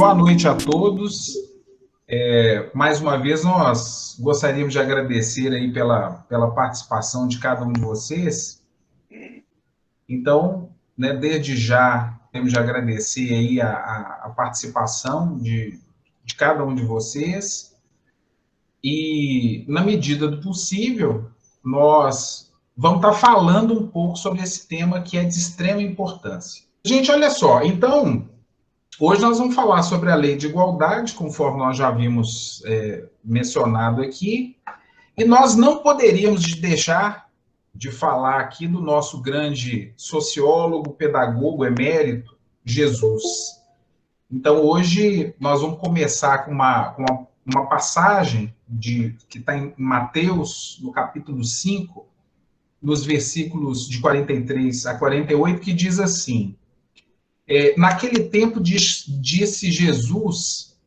Boa noite a todos. Mais uma vez, nós gostaríamos de agradecer aí pela participação de cada um de vocês. Então, né, desde já, temos de agradecer aí a participação de cada um de vocês. E, na medida do possível, nós vamos estar falando um pouco sobre esse tema que é de extrema importância. Gente, olha só, então, hoje nós vamos falar sobre a lei de igualdade, conforme nós já vimos mencionado aqui, e nós não poderíamos deixar de falar aqui do nosso grande sociólogo, pedagogo emérito, Jesus. Então, hoje nós vamos começar com uma passagem que está em Mateus, no capítulo 5, nos versículos de 43 a 48, que diz assim: naquele tempo disse Jesus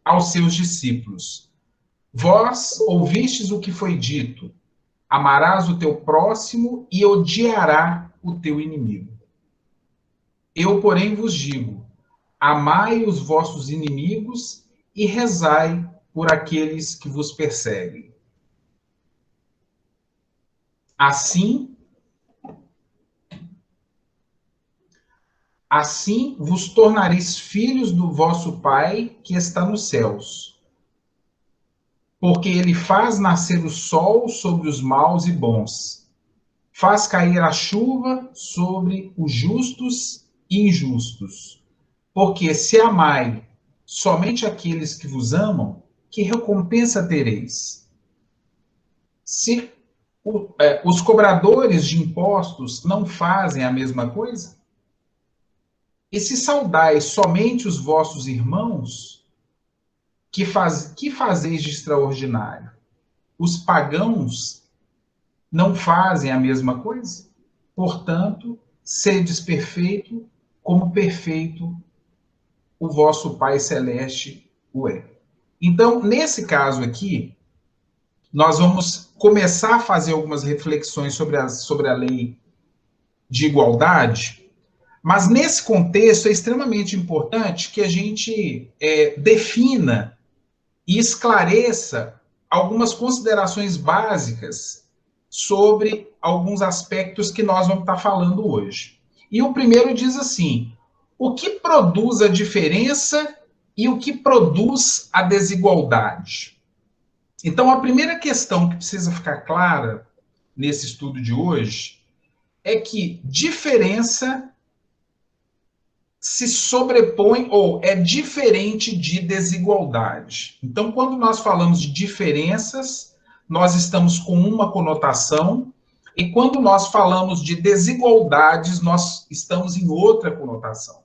aos seus discípulos: vós ouvistes o que foi dito, amarás o teu próximo e odiará o teu inimigo. Eu, porém, vos digo, amai os vossos inimigos e rezai por aqueles que vos perseguem. Assim vos tornareis filhos do vosso Pai que está nos céus. Porque ele faz nascer o sol sobre os maus e bons, faz cair a chuva sobre os justos e injustos. Porque se amai somente aqueles que vos amam, que recompensa tereis? Se os cobradores de impostos não fazem a mesma coisa? E se saudais somente os vossos irmãos, que fazeis de extraordinário? Os pagãos não fazem a mesma coisa? Portanto, sedes perfeito, como perfeito o vosso Pai Celeste o é. Então, nesse caso aqui, nós vamos começar a fazer algumas reflexões sobre a lei de igualdade, mas nesse contexto é extremamente importante que a gente defina e esclareça algumas considerações básicas sobre alguns aspectos que nós vamos estar falando hoje. E o primeiro diz assim: o que produz a diferença e o que produz a desigualdade? Então, a primeira questão que precisa ficar clara nesse estudo de hoje é que diferença se sobrepõe ou é diferente de desigualdade. Então, quando nós falamos de diferenças, nós estamos com uma conotação, e quando nós falamos de desigualdades, nós estamos em outra conotação.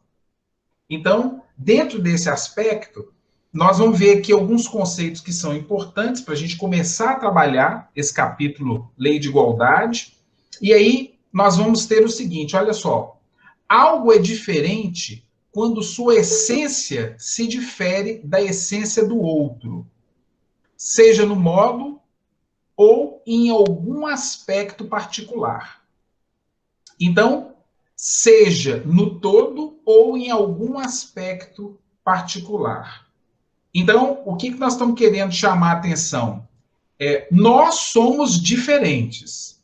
Então, dentro desse aspecto, nós vamos ver aqui alguns conceitos que são importantes para a gente começar a trabalhar esse capítulo Lei de Igualdade. E aí nós vamos ter o seguinte, olha só: algo é diferente quando sua essência se difere da essência do outro, seja no modo ou em algum aspecto particular. Então, seja no todo ou em algum aspecto particular. Então, o que nós estamos querendo chamar a atenção? Nós somos diferentes.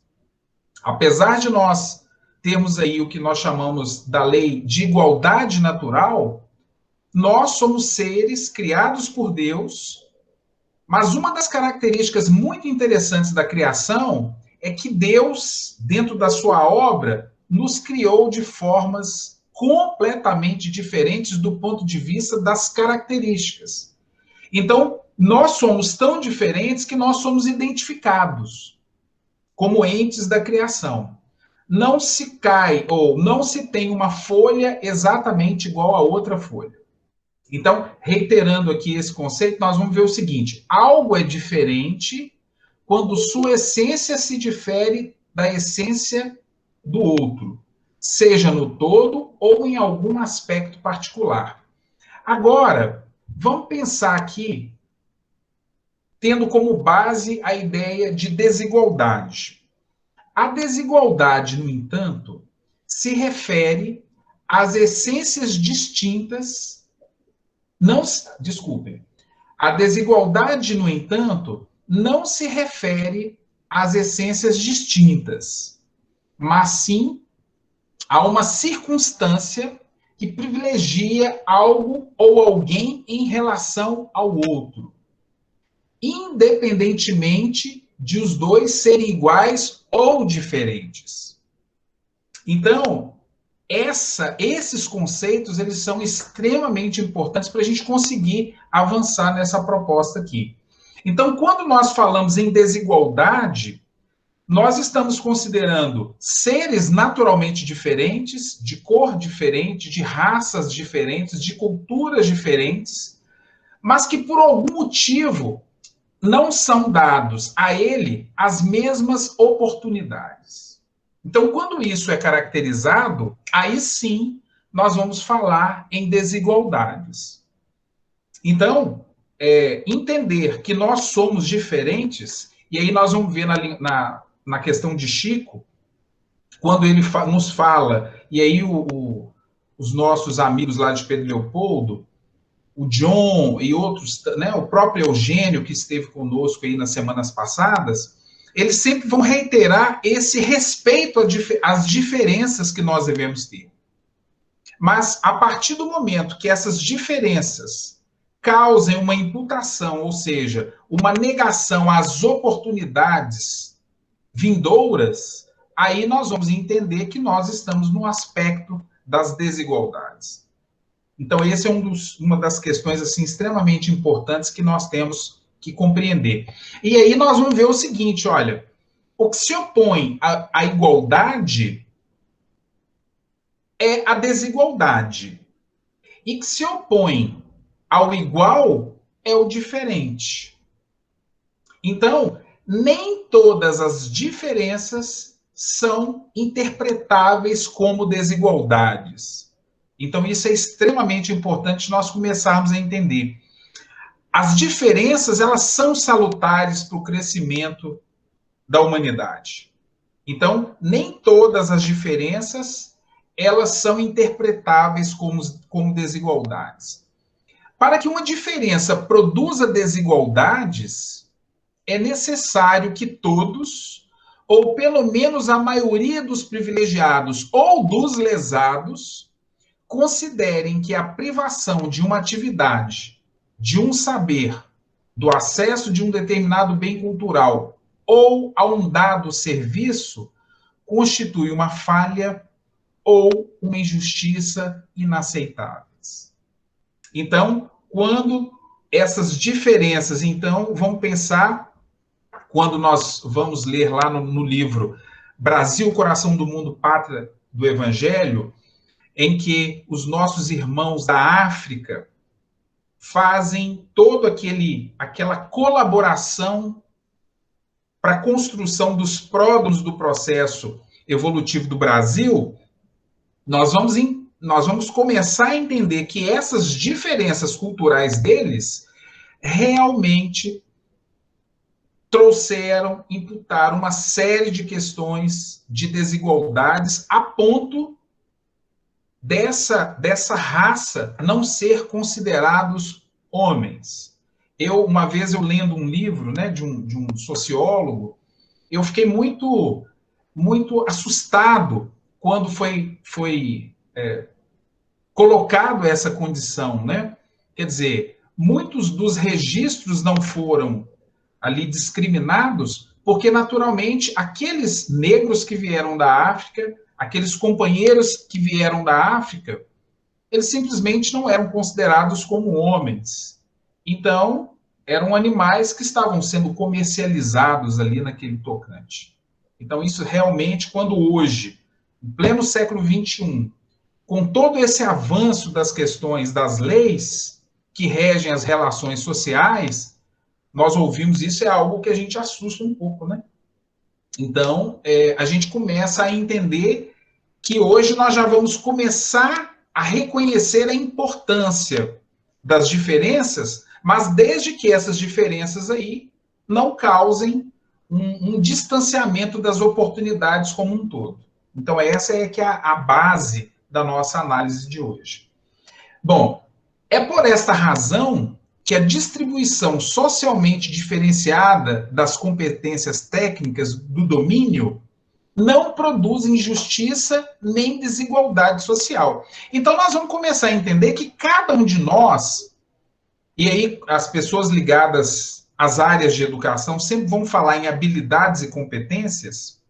Apesar de nós termos aí o que nós chamamos da lei de igualdade natural, nós somos seres criados por Deus, mas uma das características muito interessantes da criação é que Deus, dentro da sua obra, nos criou de formas completamente diferentes do ponto de vista das características. Então, nós somos tão diferentes que nós somos identificados como entes da criação. Não se cai ou não se tem uma folha exatamente igual a outra folha. Então, reiterando aqui esse conceito, nós vamos ver o seguinte: algo é diferente quando sua essência se difere da essência do outro, seja no todo ou em algum aspecto particular. Agora, vamos pensar aqui, tendo como base a ideia de desigualdade. A desigualdade, no entanto, se refere às essências distintas Não, desculpem. A desigualdade, no entanto, não se refere às essências distintas, mas sim a uma circunstância que privilegia algo ou alguém em relação ao outro, independentemente de os dois serem iguais ou diferentes. Então, esses conceitos, eles são extremamente importantes para a gente conseguir avançar nessa proposta aqui. Então, quando nós falamos em desigualdade, nós estamos considerando seres naturalmente diferentes, de cor diferente, de raças diferentes, de culturas diferentes, mas que por algum motivo não são dados a ele as mesmas oportunidades. Então, quando isso é caracterizado, aí sim nós vamos falar em desigualdades. Então, entender que nós somos diferentes, e aí nós vamos ver na questão de Chico, quando ele nos fala, e aí os nossos amigos lá de Pedro Leopoldo, o John e outros, né, o próprio Eugênio, que esteve conosco aí nas semanas passadas, eles sempre vão reiterar esse respeito às diferenças que nós devemos ter. Mas, a partir do momento que essas diferenças causem uma imputação, ou seja, uma negação às oportunidades vindouras, aí nós vamos entender que nós estamos no aspecto das desigualdades. Então, essa é uma das questões assim, extremamente importantes que nós temos que compreender. E aí nós vamos ver o seguinte, olha, o que se opõe à igualdade é a desigualdade. E que se opõe ao igual é o diferente. Então, nem todas as diferenças são interpretáveis como desigualdades. Então, isso é extremamente importante nós começarmos a entender. As diferenças, elas são salutares para o crescimento da humanidade. Então, nem todas as diferenças, elas são interpretáveis como desigualdades. Para que uma diferença produza desigualdades, é necessário que todos, ou pelo menos a maioria dos privilegiados ou dos lesados, considerem que a privação de uma atividade, de um saber, do acesso de um determinado bem cultural ou a um dado serviço constitui uma falha ou uma injustiça inaceitáveis. Então, quando essas diferenças, então, vamos pensar, quando nós vamos ler lá no livro Brasil, Coração do Mundo, Pátria do Evangelho, em que os nossos irmãos da África fazem toda aquela colaboração para a construção dos pródromos do processo evolutivo do Brasil, nós vamos começar a entender que essas diferenças culturais deles realmente imputaram uma série de questões de desigualdades a ponto dessa raça não ser considerados homens. Uma vez eu lendo um livro, né, de um sociólogo, eu fiquei muito assustado quando foi colocado essa condição, né? Quer dizer, muitos dos registros não foram ali discriminados, porque naturalmente aqueles negros que vieram da África, aqueles companheiros que vieram da África, eles simplesmente não eram considerados como homens. Então, eram animais que estavam sendo comercializados ali naquele tocante. Então, isso realmente, quando hoje, em pleno século XXI, com todo esse avanço das questões das leis que regem as relações sociais, nós ouvimos isso, é algo que a gente assusta um pouco, né? Então, a gente começa a entender que hoje nós já vamos começar a reconhecer a importância das diferenças, mas desde que essas diferenças aí não causem um distanciamento das oportunidades como um todo. Então, essa é que é a base da nossa análise de hoje. Bom, É por esta razão que a distribuição socialmente diferenciada das competências técnicas do domínio não produz injustiça nem desigualdade social. Então, nós vamos começar a entender que cada um de nós, e aí as pessoas ligadas às áreas de educação sempre vão falar em habilidades e competências,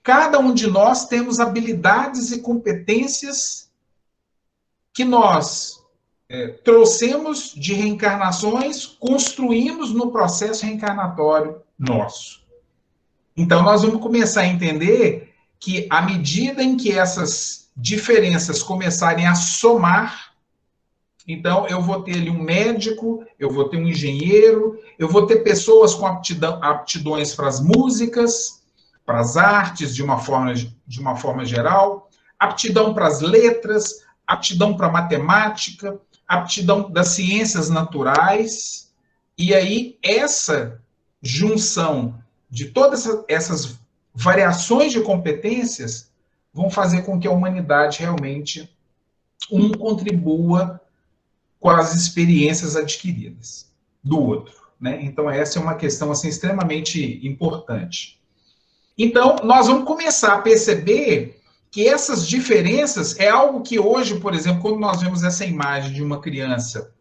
cada um de nós temos habilidades e competências que nós trouxemos de reencarnações, construímos no processo reencarnatório nosso. Então, nós vamos começar a entender que, à medida em que essas diferenças começarem a somar, então, eu vou ter ali um médico, eu vou ter um engenheiro, eu vou ter pessoas com aptidões para as músicas, para as artes, de uma forma geral, aptidão para as letras, aptidão para a matemática, aptidão das ciências naturais, e aí essa junção de todas essas variações de competências vão fazer com que a humanidade realmente contribua com as experiências adquiridas do outro, né? Então essa é uma questão assim extremamente importante. Então nós vamos começar a perceber que essas diferenças é algo que hoje, por exemplo, quando nós vemos essa imagem de uma criança,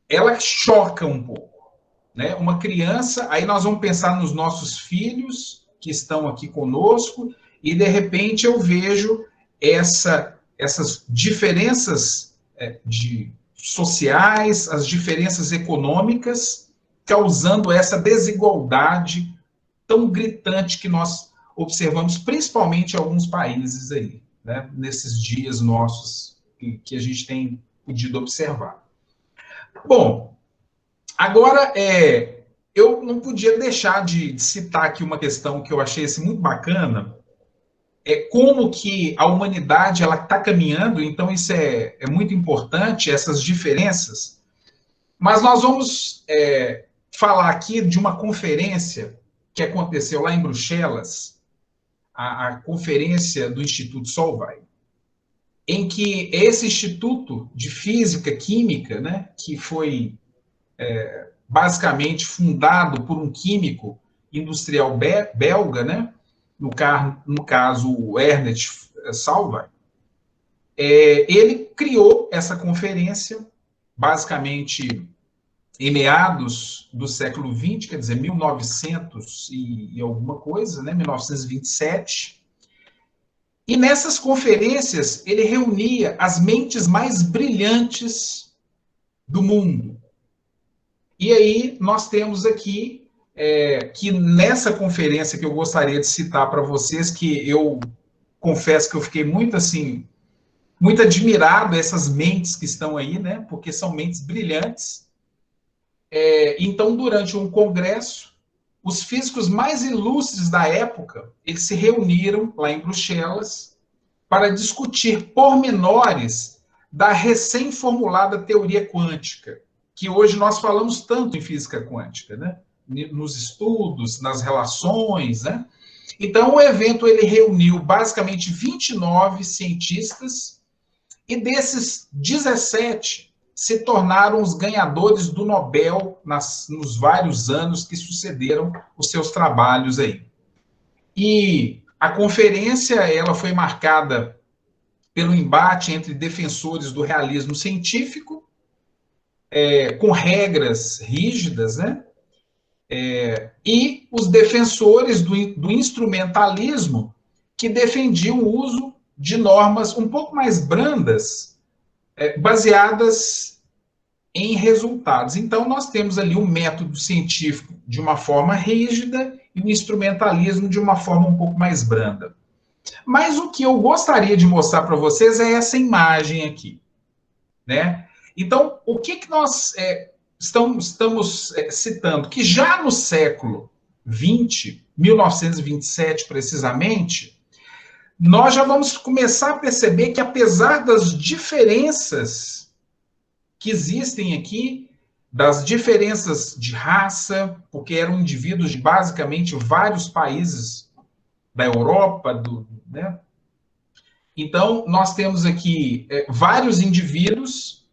ela choca um pouco, né? Uma criança, aí nós vamos pensar nos nossos filhos que estão aqui conosco e de repente eu vejo essas diferenças sociais, as diferenças econômicas, causando essa desigualdade tão gritante que nós observamos, principalmente em alguns países aí, né, nesses dias nossos que a gente tem podido observar. Bom, agora, eu não podia deixar de citar aqui uma questão que eu achei assim, muito bacana, como que a humanidade ela está caminhando, então isso é muito importante, essas diferenças, mas nós vamos falar aqui de uma conferência que aconteceu lá em Bruxelas, a conferência do Instituto Solvay, em que esse Instituto de Física Química, né, que foi basicamente fundado por um químico industrial belga, né, no caso o Ernest Solvay, ele criou essa conferência, basicamente em meados do século XX, quer dizer, 1900 e alguma coisa, né, 1927. E nessas conferências ele reunia as mentes mais brilhantes do mundo. E aí nós temos aqui que nessa conferência que eu gostaria de citar para vocês, que eu confesso que eu fiquei muito assim, muito admirado essas mentes que estão aí, né? Porque são mentes brilhantes. Então, durante um congresso, os físicos mais ilustres da época, eles se reuniram lá em Bruxelas para discutir pormenores da recém-formulada teoria quântica, que hoje nós falamos tanto em física quântica, né? Nos estudos, nas relações, né? Então, o evento ele reuniu basicamente 29 cientistas e desses 17 se tornaram os ganhadores do Nobel nos vários anos que sucederam os seus trabalhos aí. E a conferência ela foi marcada pelo embate entre defensores do realismo científico, com regras rígidas, né? E os defensores do instrumentalismo, que defendiam o uso de normas um pouco mais brandas, baseadas em resultados. Então, nós temos ali um método científico de uma forma rígida e o instrumentalismo de uma forma um pouco mais branda. Mas o que eu gostaria de mostrar para vocês é essa imagem aqui, né? Então, o que nós estamos citando? Que já no século XX, 1927 precisamente, nós já vamos começar a perceber que, apesar das diferenças que existem aqui, das diferenças de raça, porque eram indivíduos de basicamente vários países da Europa, né? Então, nós temos aqui vários indivíduos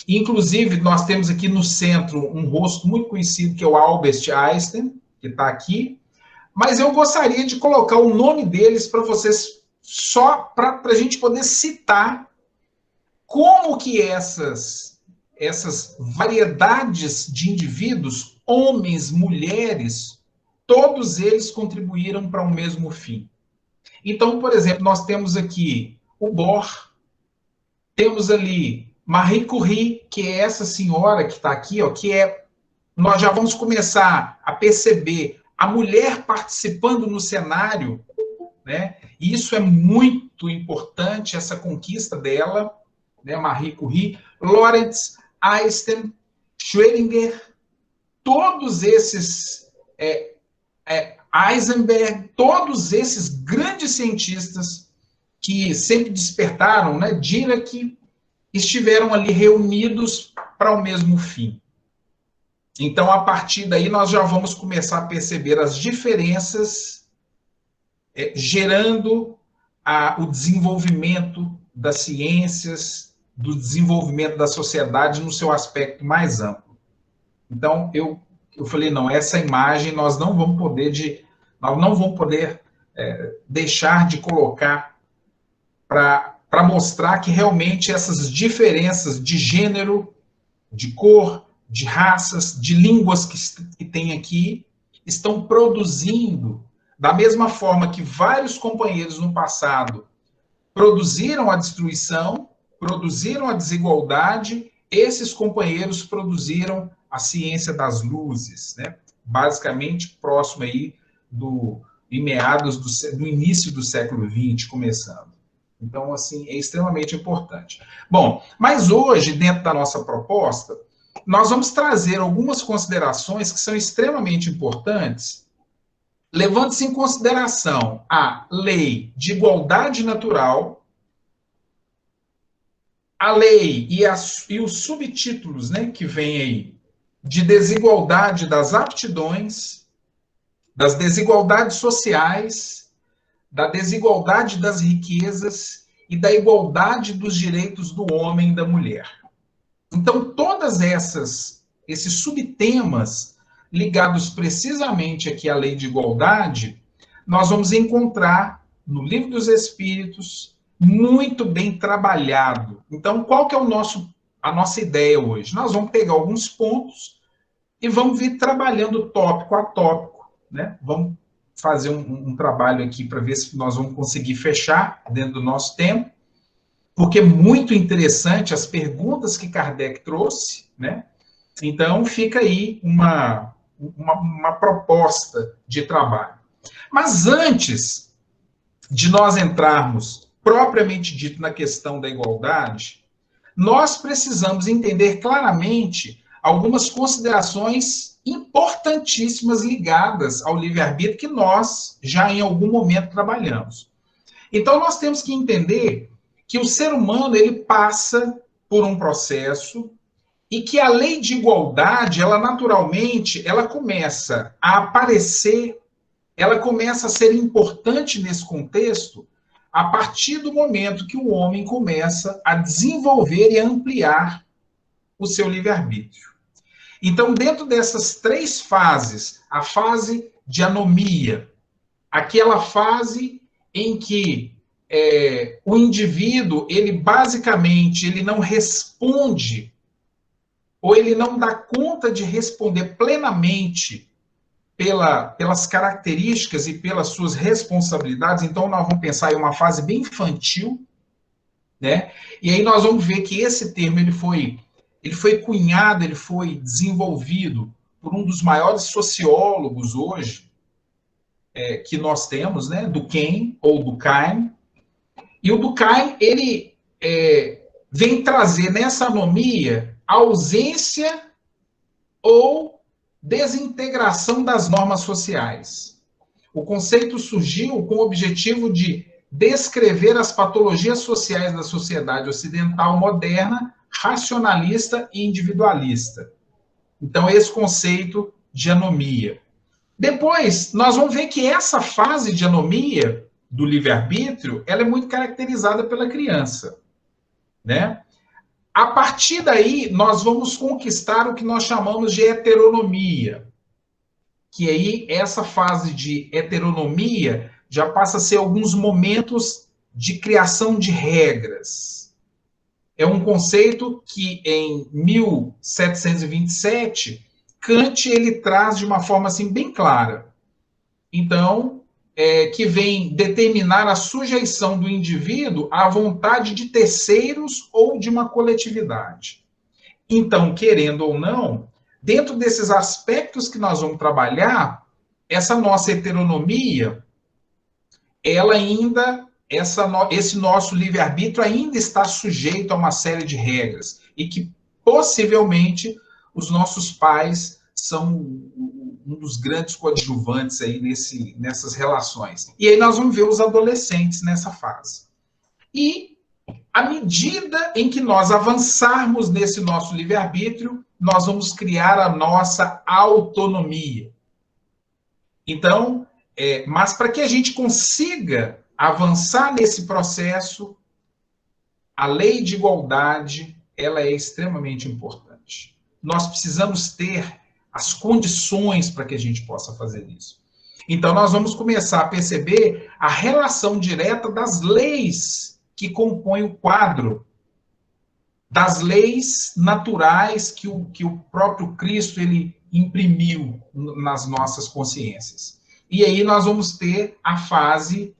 Inclusive, nós temos aqui no centro um rosto muito conhecido, que é o Albert Einstein, que está aqui. Mas eu gostaria de colocar o nome deles para vocês, só para a gente poder citar como que essas variedades de indivíduos, homens, mulheres, todos eles contribuíram para um mesmo fim. Então, por exemplo, nós temos aqui o Bohr, temos ali Marie Curie, que é essa senhora que está aqui, ó, que é, nós já vamos começar a perceber a mulher participando no cenário, né? E isso é muito importante, essa conquista dela, né? Marie Curie, Lorentz, Einstein, Schrödinger, todos esses, Heisenberg, todos esses grandes cientistas que sempre despertaram, né? Dirac, estiveram ali reunidos para o mesmo fim. Então, a partir daí, nós já vamos começar a perceber as diferenças gerando o desenvolvimento das ciências, do desenvolvimento da sociedade no seu aspecto mais amplo. Então, eu falei, não, essa imagem nós não vamos poder deixar de colocar para mostrar que realmente essas diferenças de gênero, de cor, de raças, de línguas que tem aqui, estão produzindo, da mesma forma que vários companheiros no passado produziram a destruição, produziram a desigualdade, esses companheiros produziram a ciência das luzes, né? Basicamente próximo aí em meados do início do século XX, começando. Então, assim, é extremamente importante. Bom, mas hoje, dentro da nossa proposta, nós vamos trazer algumas considerações que são extremamente importantes, levando-se em consideração a lei de igualdade natural, a lei e os subtítulos, né, que vem aí, de desigualdade das aptidões, das desigualdades sociais, da desigualdade das riquezas e da igualdade dos direitos do homem e da mulher. Então, todas esses subtemas ligados precisamente aqui à lei de igualdade, nós vamos encontrar no Livro dos Espíritos, muito bem trabalhado. Então, qual que é a nossa ideia hoje? Nós vamos pegar alguns pontos e vamos vir trabalhando tópico a tópico, né? Vamos fazer um trabalho aqui para ver se nós vamos conseguir fechar dentro do nosso tempo, porque é muito interessante as perguntas que Kardec trouxe, né? Então, fica aí uma proposta de trabalho. Mas antes de nós entrarmos propriamente dito na questão da igualdade, nós precisamos entender claramente algumas considerações importantíssimas ligadas ao livre-arbítrio que nós já em algum momento trabalhamos. Então, nós temos que entender que o ser humano ele passa por um processo e que a lei de igualdade, ela naturalmente, ela começa a aparecer, ela começa a ser importante nesse contexto a partir do momento que o homem começa a desenvolver e ampliar o seu livre-arbítrio. Então, dentro dessas três fases, a fase de anomia, aquela fase em que o indivíduo, ele basicamente, ele não responde, ou ele não dá conta de responder plenamente pelas características e pelas suas responsabilidades. Então, nós vamos pensar em uma fase bem infantil, né? E aí nós vamos ver que esse termo, ele foi cunhado, ele foi desenvolvido por um dos maiores sociólogos hoje, que nós temos, né? Durkheim, ou Durkheim. E o Durkheim, ele vem trazer nessa anomia a ausência ou desintegração das normas sociais. O conceito surgiu com o objetivo de descrever as patologias sociais da sociedade ocidental moderna, racionalista e individualista. Então, esse conceito de anomia. Depois, nós vamos ver que essa fase de anomia do livre-arbítrio, ela é muito caracterizada pela criança, né? A partir daí, nós vamos conquistar o que nós chamamos de heteronomia, que aí essa fase de heteronomia já passa a ser alguns momentos de criação de regras. É um conceito que em 1727 Kant ele traz de uma forma assim bem clara. Então, que vem determinar a sujeição do indivíduo à vontade de terceiros ou de uma coletividade. Então, querendo ou não, dentro desses aspectos que nós vamos trabalhar, essa nossa heteronomia, ela ainda, esse nosso livre-arbítrio ainda está sujeito a uma série de regras e que possivelmente os nossos pais são um dos grandes coadjuvantes aí nessas relações. E aí nós vamos ver os adolescentes nessa fase. E à medida em que nós avançarmos nesse nosso livre-arbítrio, nós vamos criar a nossa autonomia. Então, mas para que a gente consiga avançar nesse processo, a lei de igualdade, ela é extremamente importante. Nós precisamos ter as condições para que a gente possa fazer isso. Então, nós vamos começar a perceber a relação direta das leis que compõem o quadro, das leis naturais que o próprio Cristo ele imprimiu nas nossas consciências. E aí nós vamos ter a fase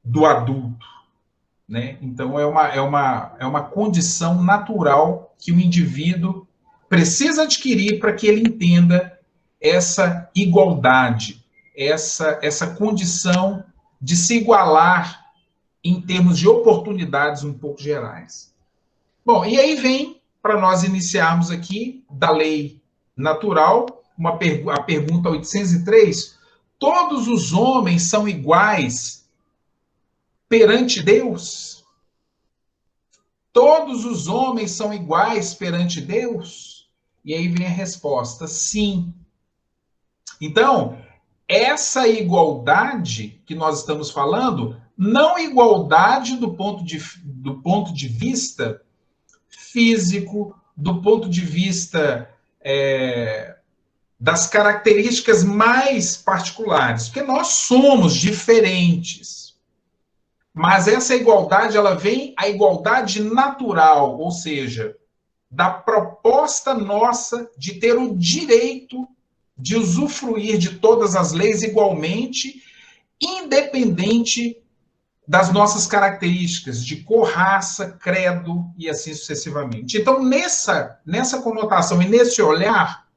do adulto, né? Então, é uma condição natural que o indivíduo precisa adquirir para que ele entenda essa igualdade, essa condição de se igualar em termos de oportunidades um pouco gerais. Bom, e aí vem, para nós iniciarmos aqui, da lei natural, a pergunta 803, todos os homens são iguais perante Deus? Todos os homens são iguais perante Deus? E aí vem a resposta, sim. Então, essa igualdade que nós estamos falando, não igualdade do ponto de vista físico, do ponto de vista das características mais particulares, porque nós somos diferentes. Mas essa igualdade, ela vem a igualdade natural, ou seja, da proposta nossa de ter o direito de usufruir de todas as leis igualmente, independente das nossas características de cor, raça, credo e assim sucessivamente. Então, nessa conotação e nesse olhar,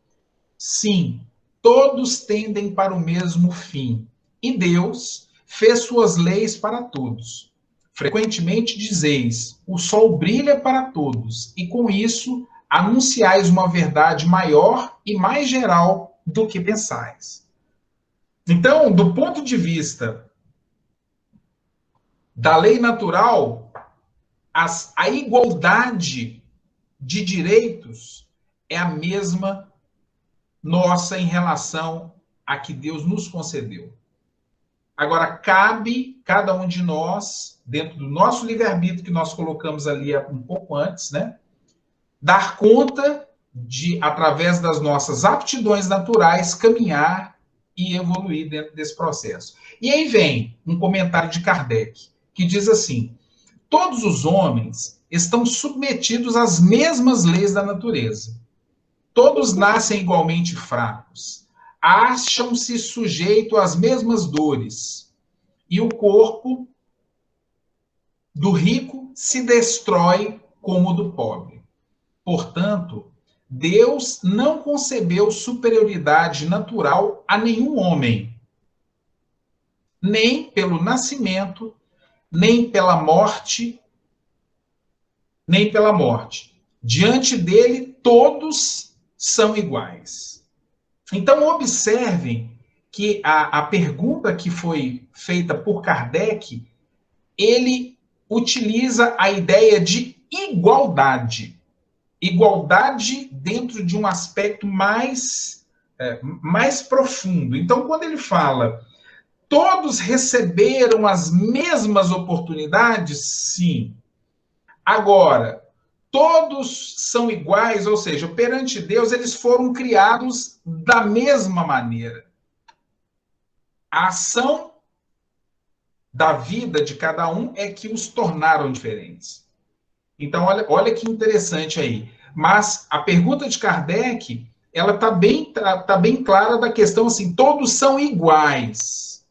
sim, todos tendem para o mesmo fim. E Deus fez suas leis para todos. Frequentemente dizeis, o sol brilha para todos, e com isso anunciais uma verdade maior e mais geral do que pensais. Então, do ponto de vista da lei natural, a igualdade de direitos é a mesma nossa em relação a que Deus nos concedeu. Agora, cabe cada um de nós, dentro do nosso livre-arbítrio que nós colocamos ali um pouco antes, né, dar conta de, através das nossas aptidões naturais, caminhar e evoluir dentro desse processo. E aí vem um comentário de Kardec, que diz assim, todos os homens estão submetidos às mesmas leis da natureza. Todos nascem igualmente fracos. Acham-se sujeitos às mesmas dores. E o corpo do rico se destrói como o do pobre. Portanto, Deus não concebeu superioridade natural a nenhum homem, nem pelo nascimento, nem pela morte. Diante dele, todos são iguais. Então, observem que a pergunta que foi feita por Kardec, ele utiliza a ideia de igualdade. Igualdade dentro de um aspecto mais profundo. Então, quando ele fala, todos receberam as mesmas oportunidades? Sim. Agora, todos são iguais, ou seja, perante Deus eles foram criados da mesma maneira. A ação da vida de cada um é que os tornaram diferentes. Então, olha que interessante aí. Mas a pergunta de Kardec, ela está bem clara da questão assim, todos são iguais.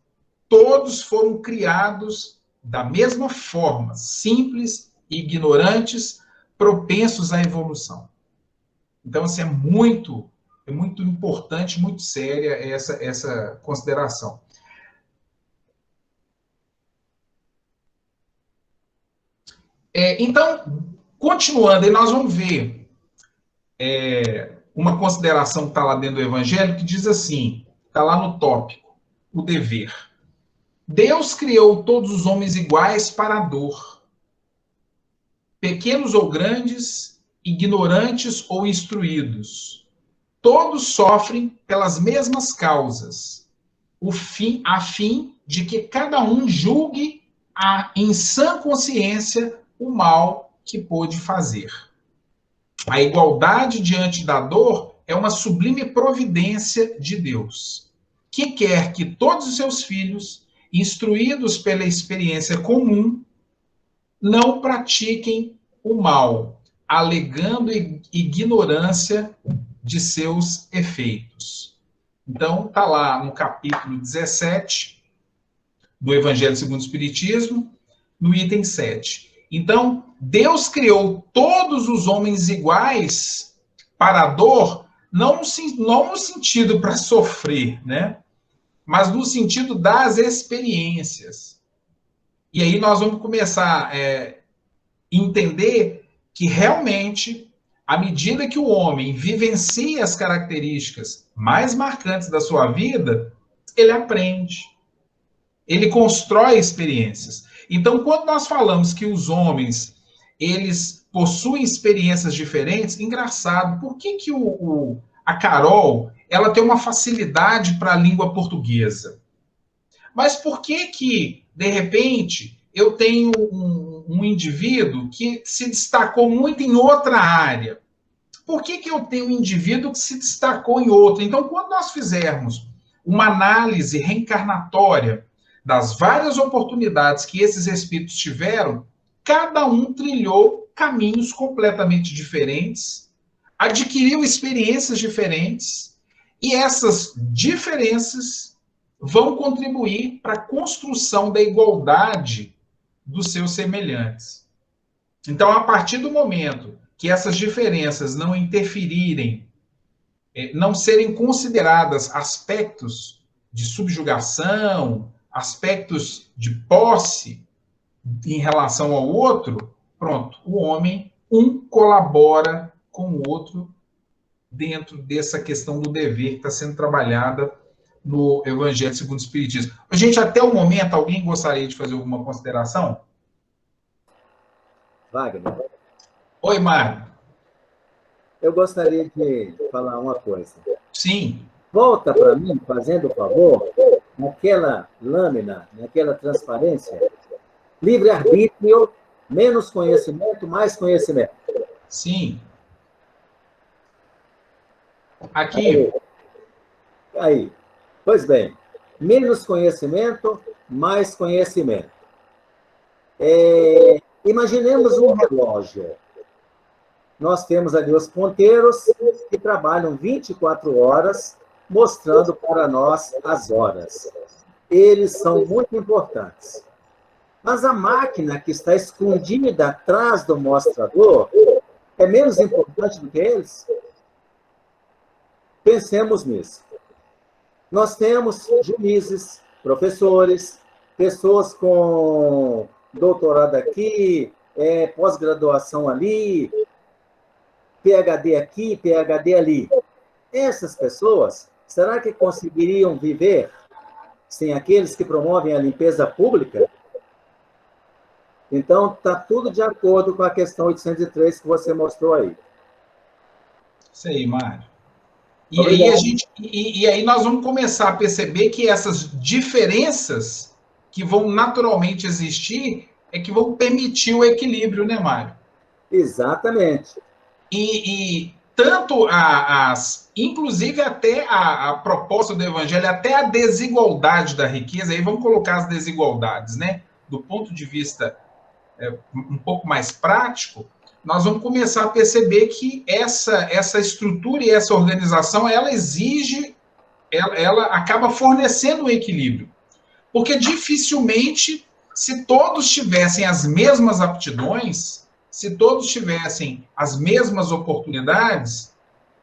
Todos foram criados da mesma forma, simples, ignorantes, propensos à evolução. Então, assim, é muito importante, muito séria essa consideração. Então, continuando, aí nós vamos ver uma consideração que está lá dentro do Evangelho, que diz assim, está lá no tópico, o dever. Deus criou todos os homens iguais para a dor. Pequenos ou grandes, ignorantes ou instruídos. Todos sofrem pelas mesmas causas, a fim de que cada um julgue em sã consciência o mal que pôde fazer. A igualdade diante da dor é uma sublime providência de Deus, que quer que todos os seus filhos, instruídos pela experiência comum, não pratiquem o mal, alegando ignorância de seus efeitos. Então, está lá no capítulo 17 do Evangelho segundo o Espiritismo, no item 7. Então, Deus criou todos os homens iguais para a dor, não no sentido para sofrer, né? Mas no sentido das experiências. E aí nós vamos começar a entender que realmente, à medida que o homem vivencia as características mais marcantes da sua vida, ele aprende. Ele constrói experiências. Então, quando nós falamos que os homens, eles possuem experiências diferentes, engraçado, por que a Carol, ela tem uma facilidade para a língua portuguesa? Mas por que de repente, eu tenho um indivíduo que se destacou muito em outra área? Por que eu tenho um indivíduo que se destacou em outra? Então, quando nós fizermos uma análise reencarnatória das várias oportunidades que esses espíritos tiveram, cada um trilhou caminhos completamente diferentes, adquiriu experiências diferentes, e essas diferenças vão contribuir para a construção da igualdade dos seus semelhantes. Então, a partir do momento que essas diferenças não interferirem, não serem consideradas aspectos de subjugação, aspectos de posse em relação ao outro, pronto, o homem, colabora com o outro dentro dessa questão do dever que está sendo trabalhada no Evangelho segundo o Espiritismo. Gente, até o momento, alguém gostaria de fazer alguma consideração? Wagner. Oi, Mário. Eu gostaria de falar uma coisa. Sim. Volta para mim, fazendo o favor, naquela lâmina, naquela transparência, livre-arbítrio, menos conhecimento, mais conhecimento. Sim. Aqui. Aí. Pois bem, menos conhecimento, mais conhecimento. Imaginemos um relógio. Nós temos ali os ponteiros que trabalham 24 horas, mostrando para nós as horas. Eles são muito importantes. Mas a máquina que está escondida atrás do mostrador é menos importante do que eles? Pensemos nisso. Nós temos juízes, professores, pessoas com doutorado aqui, pós-graduação ali, PhD aqui, PhD ali. Essas pessoas, será que conseguiriam viver sem aqueles que promovem a limpeza pública? Então, está tudo de acordo com a questão 803 que você mostrou aí. Isso aí, Mário. E aí nós vamos começar a perceber que essas diferenças que vão naturalmente existir é que vão permitir o equilíbrio, né, Mário? Exatamente. E tanto inclusive até a proposta do evangelho, até a desigualdade da riqueza, aí vamos colocar as desigualdades, né? Do ponto de vista um pouco mais prático, nós vamos começar a perceber que essa estrutura e essa organização, ela exige, ela acaba fornecendo um equilíbrio. Porque dificilmente, se todos tivessem as mesmas aptidões, se todos tivessem as mesmas oportunidades,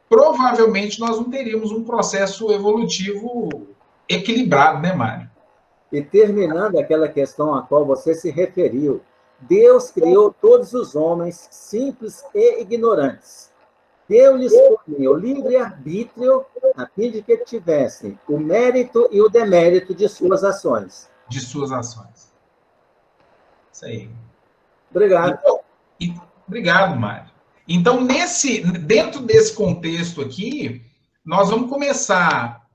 provavelmente nós não teríamos um processo evolutivo equilibrado, né, Mário? E terminando aquela questão a qual você se referiu, Deus criou todos os homens simples e ignorantes. Deu-lhes, porém, o livre-arbítrio a fim de que tivessem o mérito e o demérito de suas ações. De suas ações. Isso aí. Obrigado. Obrigado, Mário. Então, dentro desse contexto aqui, nós vamos começar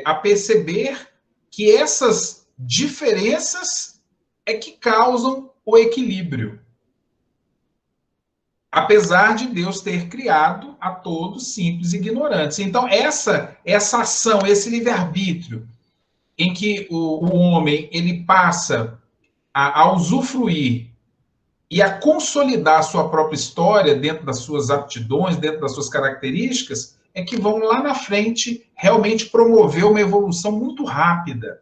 a perceber que essas diferenças é que causam o equilíbrio. Apesar de Deus ter criado a todos simples e ignorantes. Então, essa ação, esse livre-arbítrio, em que o homem ele passa a usufruir e a consolidar a sua própria história dentro das suas aptidões, dentro das suas características, é que vão lá na frente realmente promover uma evolução muito rápida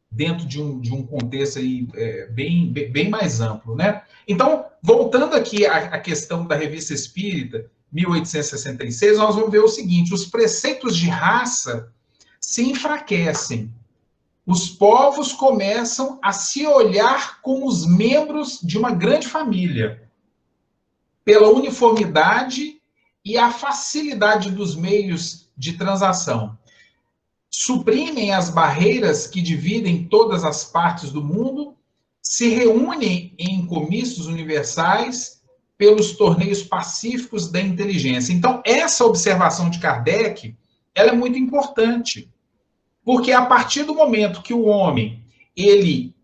dentro de um contexto aí, bem mais amplo, né? Então, voltando aqui à questão da Revista Espírita, 1866, nós vamos ver o seguinte: os preceitos de raça se enfraquecem. Os povos começam a se olhar como os membros de uma grande família, pela uniformidade e a facilidade dos meios de transação. Suprimem as barreiras que dividem todas as partes do mundo, se reúnem em comícios universais pelos torneios pacíficos da inteligência. Então, essa observação de Kardec, ela é muito importante, porque a partir do momento que o homem ele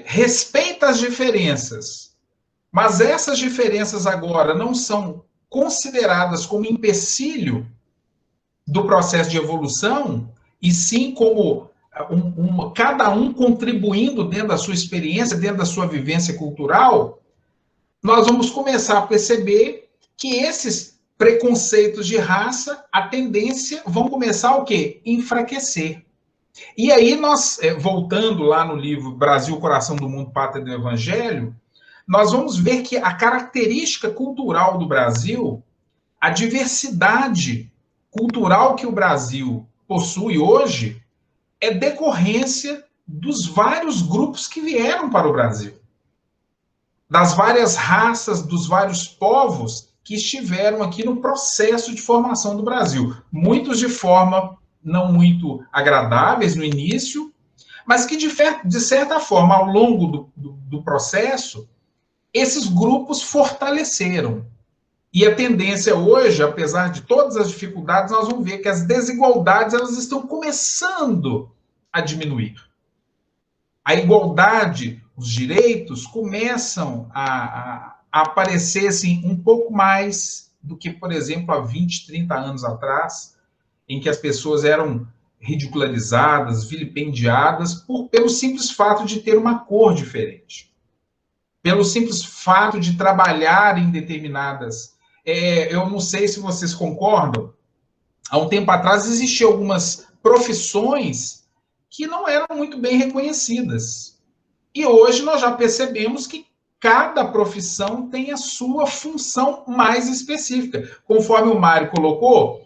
respeita as diferenças, mas essas diferenças agora não são consideradas como empecilho do processo de evolução, e sim como cada um contribuindo dentro da sua experiência, dentro da sua vivência cultural, nós vamos começar a perceber que esses preconceitos de raça, a tendência vão começar o quê? Enfraquecer. E aí nós, voltando lá no livro Brasil, Coração do Mundo, Pátria do Evangelho, nós vamos ver que a característica cultural do Brasil, a diversidade cultural que o Brasil possui hoje, é decorrência dos vários grupos que vieram para o Brasil, das várias raças, dos vários povos que estiveram aqui no processo de formação do Brasil. Muitos de forma não muito agradáveis no início, mas que, de certa forma, ao longo do processo, esses grupos fortaleceram. E a tendência hoje, apesar de todas as dificuldades, nós vamos ver que as desigualdades elas estão começando a diminuir. A igualdade, os direitos começam a aparecer assim, um pouco mais do que, por exemplo, há 20, 30 anos atrás, em que as pessoas eram ridicularizadas, vilipendiadas pelo simples fato de ter uma cor diferente, pelo simples fato de trabalhar em determinadas... eu não sei se vocês concordam, há um tempo atrás existiam algumas profissões que não eram muito bem reconhecidas. E hoje nós já percebemos que cada profissão tem a sua função mais específica. Conforme o Mário colocou,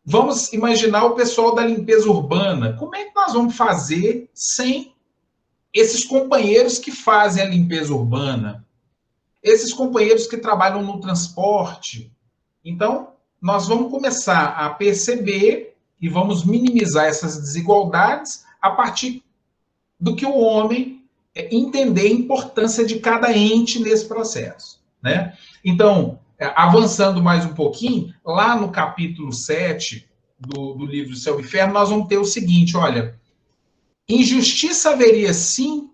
vamos imaginar o pessoal da limpeza urbana. Como é que nós vamos fazer sem esses companheiros que fazem a limpeza urbana? Esses companheiros que trabalham no transporte? Então, nós vamos começar a perceber e vamos minimizar essas desigualdades a partir do que o homem entender a importância de cada ente nesse processo, né? Então, avançando mais um pouquinho, lá no capítulo 7 do livro Céu e Inferno, nós vamos ter o seguinte, olha, injustiça haveria sim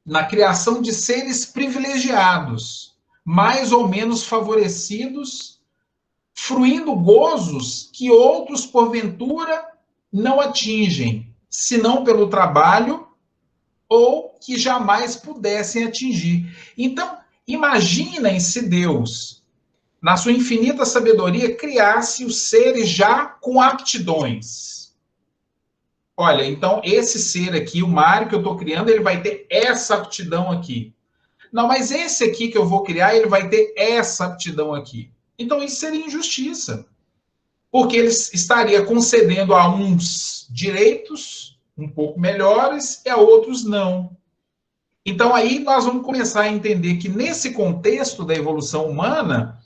na criação de seres privilegiados, mais ou menos favorecidos, fruindo gozos que outros, porventura, não atingem, senão pelo trabalho, ou que jamais pudessem atingir. Então, imaginem se Deus, na sua infinita sabedoria, criasse os seres já com aptidões. Olha, então, esse ser aqui, o Mário que eu estou criando, ele vai ter essa aptidão aqui. Não, mas esse aqui que eu vou criar, ele vai ter essa aptidão aqui. Então, isso seria injustiça. Porque ele estaria concedendo a uns direitos um pouco melhores e a outros não. Então, aí nós vamos começar a entender que, nesse contexto da evolução humana,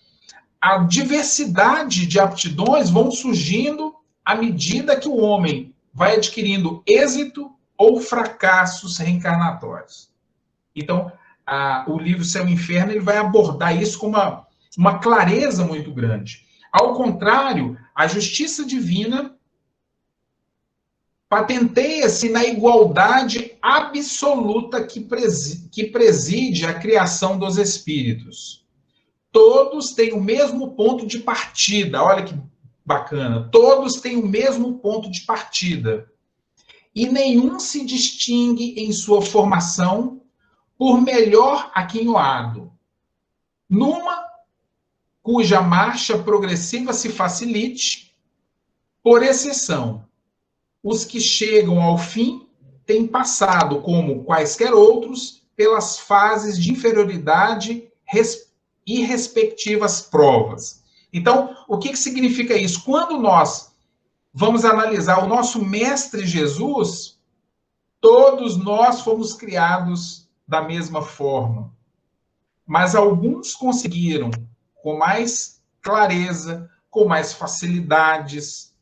a diversidade de aptidões vão surgindo à medida que o homem vai adquirindo êxito ou fracassos reencarnatórios. Então, o livro Céu e Inferno ele vai abordar isso com uma clareza muito grande. Ao contrário, a justiça divina patenteia-se na igualdade absoluta que preside a criação dos espíritos. Todos têm o mesmo ponto de partida. Olha que bacana. Todos têm o mesmo ponto de partida. E nenhum se distingue em sua formação por melhor aquinhoado. Numa cuja marcha progressiva se facilite, por exceção, os que chegam ao fim têm passado, como quaisquer outros, pelas fases de inferioridade e respectivas provas. Então, o que significa isso? Quando nós vamos analisar o nosso Mestre Jesus, todos nós fomos criados da mesma forma. Mas alguns conseguiram, com mais clareza, com mais facilidades,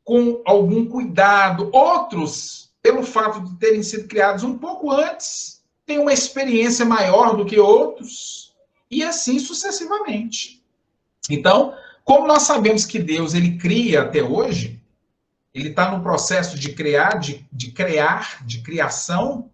com algum cuidado. Outros, pelo fato de terem sido criados um pouco antes, têm uma experiência maior do que outros, e assim sucessivamente. Então, como nós sabemos que Deus ele cria até hoje, ele está no processo de criar, de criação,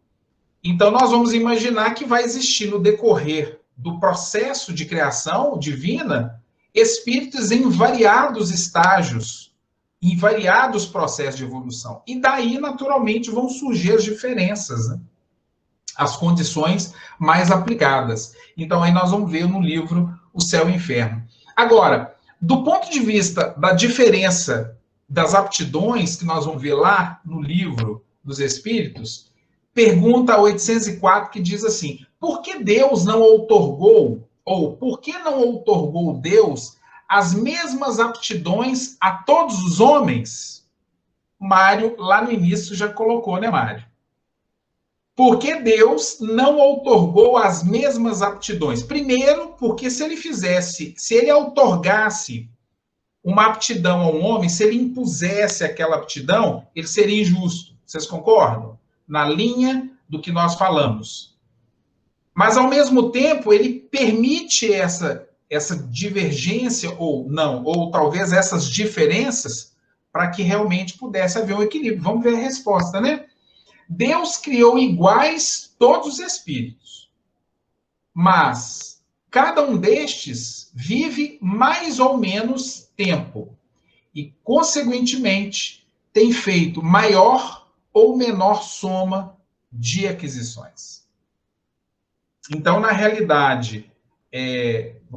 então nós vamos imaginar que vai existir no decorrer do processo de criação divina espíritos em variados estágios, em variados processos de evolução. E daí, naturalmente, vão surgir as diferenças, né? As condições mais aplicadas. Então, aí nós vamos ver no livro O Céu e o Inferno. Agora, do ponto de vista da diferença das aptidões, que nós vamos ver lá no livro dos Espíritos, pergunta 804, que diz assim, por que Deus não outorgou, ou por que não outorgou Deus as mesmas aptidões a todos os homens? Mário, lá no início, já colocou, né, Mário? Por que Deus não outorgou as mesmas aptidões? Primeiro, porque se ele outorgasse uma aptidão a um homem, se ele impusesse aquela aptidão, ele seria injusto. Vocês concordam? Na linha do que nós falamos. Mas, ao mesmo tempo, ele permite essa divergência, ou não, ou talvez essas diferenças, para que realmente pudesse haver um equilíbrio. Vamos ver a resposta, né? Deus criou iguais todos os espíritos, mas cada um destes vive mais ou menos tempo e, consequentemente, tem feito maior ou menor soma de aquisições. Então, na realidade,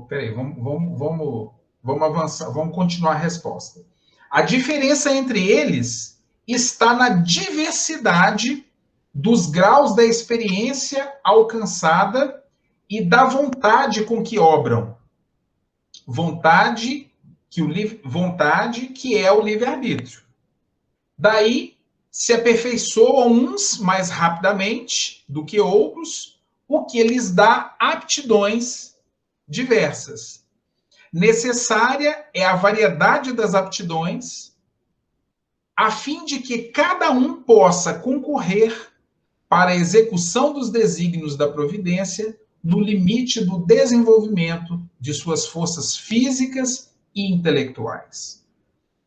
peraí, vamos avançar, vamos continuar a resposta. A diferença entre eles está na diversidade dos graus da experiência alcançada e da vontade com que obram. Vontade que é o livre-arbítrio. Daí, se aperfeiçoam uns mais rapidamente do que outros, o que lhes dá aptidões diversas. Necessária é a variedade das aptidões, a fim de que cada um possa concorrer para a execução dos desígnios da providência no limite do desenvolvimento de suas forças físicas e intelectuais.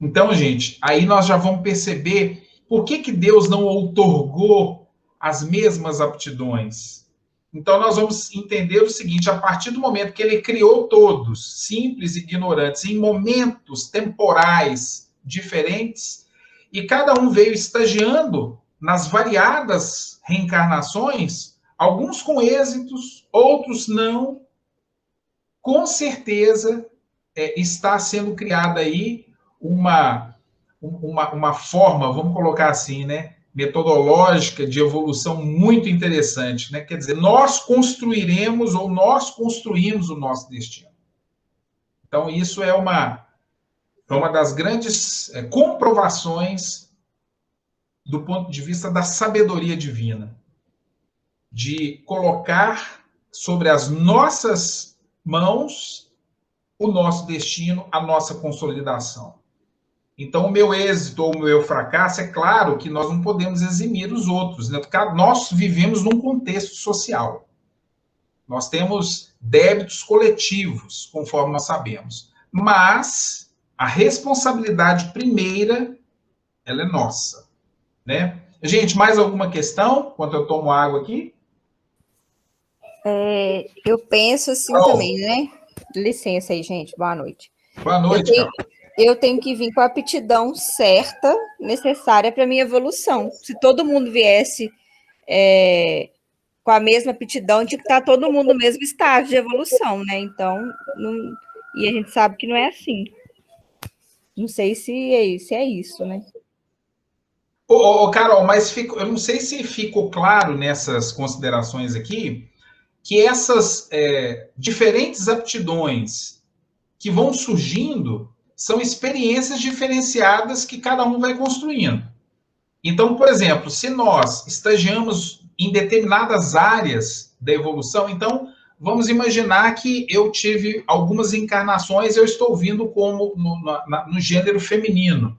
Então, gente, aí nós já vamos perceber por que Deus não outorgou as mesmas aptidões. Então, nós vamos entender o seguinte: a partir do momento que ele criou todos, simples e ignorantes, em momentos temporais diferentes, e cada um veio estagiando nas variadas reencarnações, alguns com êxitos, outros não, com certeza está sendo criada aí uma forma, vamos colocar assim, né, metodológica de evolução muito interessante, né? Quer dizer, nós construiremos ou nós construímos o nosso destino. Então, isso é uma das grandes comprovações do ponto de vista da sabedoria divina, de colocar sobre as nossas mãos o nosso destino, a nossa consolidação. Então, o meu êxito ou o meu fracasso, é claro que nós não podemos eximir os outros, né? Porque nós vivemos num contexto social. Nós temos débitos coletivos, conforme nós sabemos. Mas a responsabilidade primeira, ela é nossa, né? Gente, mais alguma questão? Enquanto eu tomo água aqui? Eu penso assim também, né? Licença aí, gente. Boa noite. Boa noite, Carol. Eu tenho que vir com a aptidão certa, necessária para a minha evolução. Se todo mundo viesse com a mesma aptidão, tinha que estar todo mundo no mesmo estágio de evolução, né? Então, e a gente sabe que não é assim. Não sei se é isso, né? Carol, mas eu não sei se ficou claro nessas considerações aqui que essas diferentes aptidões que vão surgindo são experiências diferenciadas que cada um vai construindo. Então, por exemplo, se nós estagiamos em determinadas áreas da evolução, então vamos imaginar que eu tive algumas encarnações, eu estou vindo como no gênero feminino.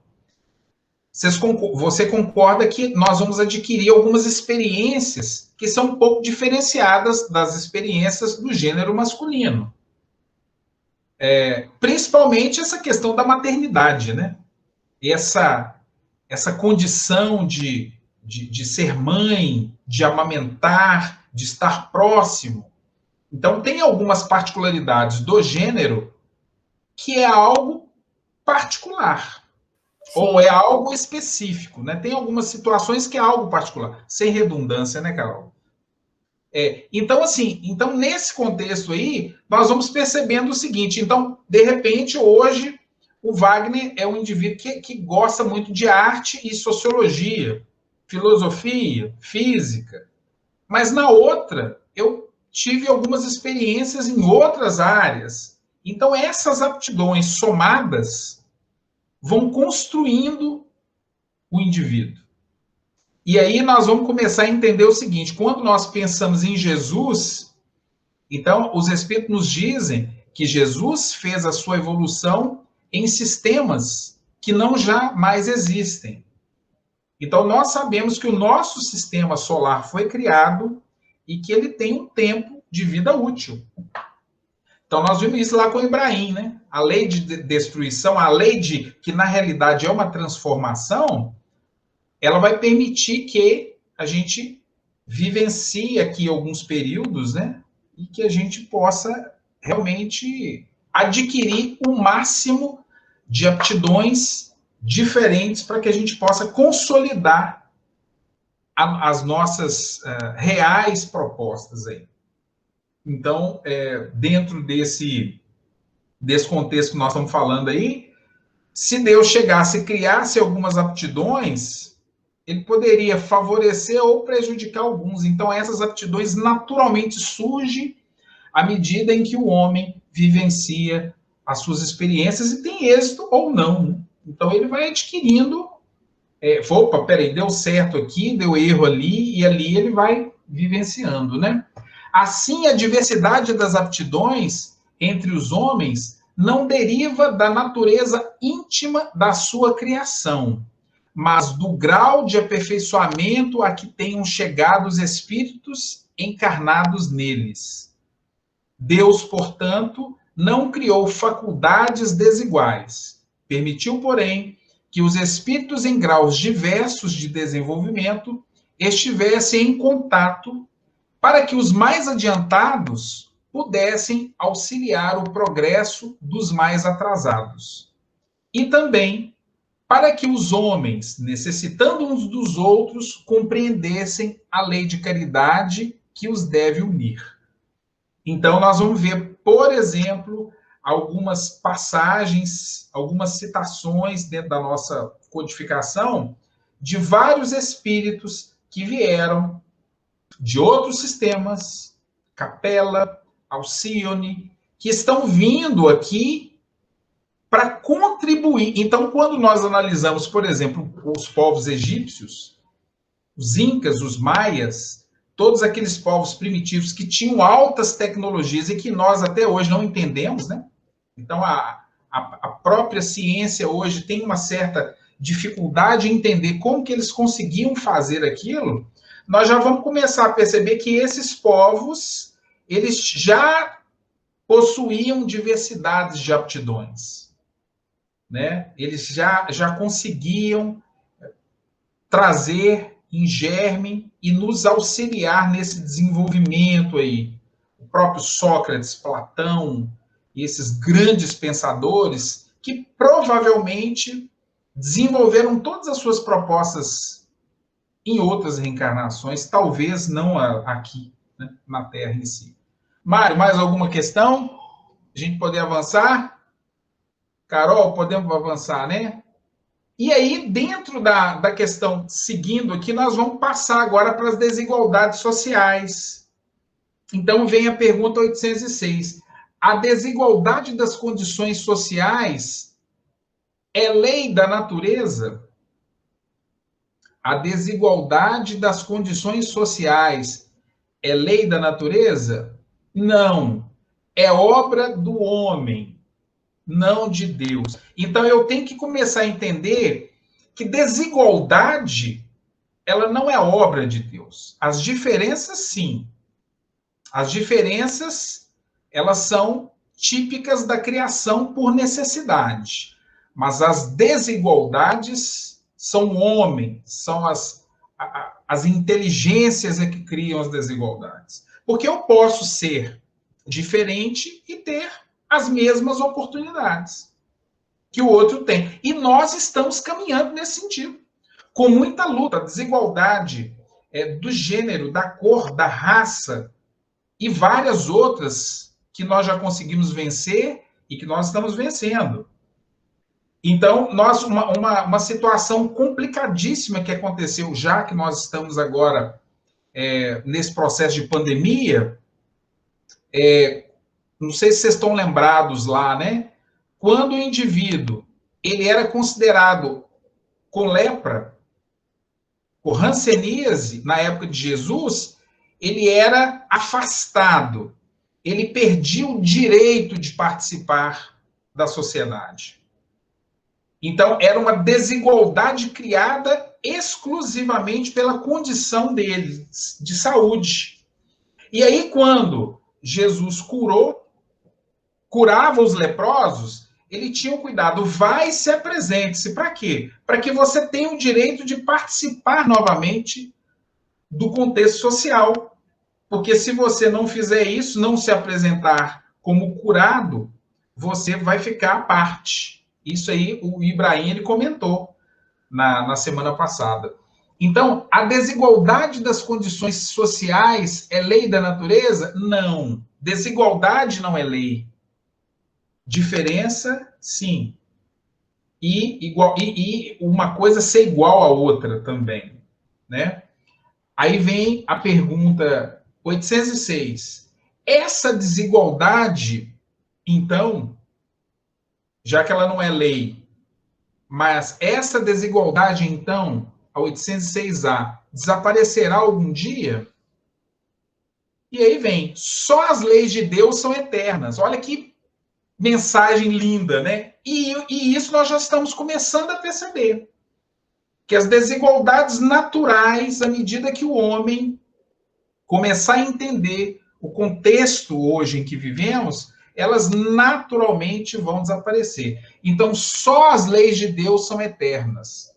Você concorda que nós vamos adquirir algumas experiências que são um pouco diferenciadas das experiências do gênero masculino. Principalmente essa questão da maternidade, né? Essa condição de ser mãe, de amamentar, de estar próximo. Então, tem algumas particularidades do gênero que é algo particular. Sim. Ou é algo específico, né? Tem algumas situações que é algo particular, sem redundância, né, Carol? Então, assim, nesse contexto aí, nós vamos percebendo o seguinte: então, de repente, hoje, o Wagner é um indivíduo que gosta muito de arte e sociologia, filosofia, física, mas na outra, eu tive algumas experiências em outras áreas. Então, essas aptidões somadas vão construindo o indivíduo. E aí nós vamos começar a entender o seguinte: quando nós pensamos em Jesus, então os Espíritos nos dizem que Jesus fez a sua evolução em sistemas que não já mais existem. Então nós sabemos que o nosso sistema solar foi criado e que ele tem um tempo de vida útil. Então nós vimos isso lá com Ibrahim, né? A lei de destruição, a lei de que na realidade é uma transformação, ela vai permitir que a gente vivencie aqui alguns períodos, né? E que a gente possa realmente adquirir o máximo de aptidões diferentes para que a gente possa consolidar as nossas reais propostas aí. Então, dentro desse contexto que nós estamos falando aí, se Deus chegasse e criasse algumas aptidões, ele poderia favorecer ou prejudicar alguns. Então, essas aptidões naturalmente surgem à medida em que o homem vivencia as suas experiências e tem êxito ou não. Então, ele vai adquirindo. Opa, peraí, deu certo aqui, deu erro ali, e ali ele vai vivenciando, né? Assim, a diversidade das aptidões entre os homens não deriva da natureza íntima da sua criação, mas do grau de aperfeiçoamento a que tenham chegado os espíritos encarnados neles. Deus, portanto, não criou faculdades desiguais. Permitiu, porém, que os espíritos em graus diversos de desenvolvimento estivessem em contato para que os mais adiantados pudessem auxiliar o progresso dos mais atrasados. E também para que os homens, necessitando uns dos outros, compreendessem a lei de caridade que os deve unir. Então, nós vamos ver, por exemplo, algumas passagens, algumas citações dentro da nossa codificação de vários espíritos que vieram de outros sistemas, Capela, Alcione, que estão vindo aqui para contribuir. Então, quando nós analisamos, por exemplo, os povos egípcios, os incas, os maias, todos aqueles povos primitivos que tinham altas tecnologias e que nós até hoje não entendemos, né? Então, a própria ciência hoje tem uma certa dificuldade em entender como que eles conseguiam fazer aquilo. Nós já vamos começar a perceber que esses povos, eles já possuíam diversidades de aptidões, né? Eles já conseguiam trazer em germe e nos auxiliar nesse desenvolvimento aí. O próprio Sócrates, Platão, e esses grandes pensadores que provavelmente desenvolveram todas as suas propostas em outras reencarnações, talvez não aqui, né, na Terra em si. Mário, mais alguma questão? A gente poder avançar? Carol, podemos avançar, né? E aí, dentro da questão, seguindo aqui, nós vamos passar agora para as desigualdades sociais. Então, vem a pergunta 806. A desigualdade das condições sociais é lei da natureza? A desigualdade das condições sociais é lei da natureza? Não. É obra do homem, não de Deus. Então, eu tenho que começar a entender que desigualdade, ela não é obra de Deus. As diferenças, sim. As diferenças, elas são típicas da criação por necessidade. Mas as desigualdades são o homem, são as inteligências que criam as desigualdades. Porque eu posso ser diferente e ter as mesmas oportunidades que o outro tem. E nós estamos caminhando nesse sentido, com muita luta. A desigualdade do gênero, da cor, da raça e várias outras que nós já conseguimos vencer e que nós estamos vencendo. Então, uma situação complicadíssima que aconteceu, já que nós estamos agora nesse processo de pandemia, não sei se vocês estão lembrados lá, né? Quando o indivíduo ele era considerado com lepra, com hanseníase, na época de Jesus, ele era afastado, ele perdia o direito de participar da sociedade. Então, era uma desigualdade criada exclusivamente pela condição dele, de saúde. E aí, quando Jesus curava os leprosos, ele tinha um cuidado, vai e se apresente-se. Para quê? Para que você tenha o direito de participar novamente do contexto social. Porque se você não fizer isso, não se apresentar como curado, você vai ficar à parte. Isso aí o Ibrahim ele comentou na semana passada. Então, a desigualdade das condições sociais é lei da natureza? Não. Desigualdade não é lei. Diferença, sim. E uma coisa ser igual à outra também, né? Aí vem a pergunta 806. Essa desigualdade, então, já que ela não é lei, mas essa desigualdade, então, a 806A, desaparecerá algum dia? E aí vem, só as leis de Deus são eternas. Olha que mensagem linda, né? E isso nós já estamos começando a perceber. Que as desigualdades naturais, à medida que o homem começar a entender o contexto hoje em que vivemos, elas naturalmente vão desaparecer. Então, só as leis de Deus são eternas.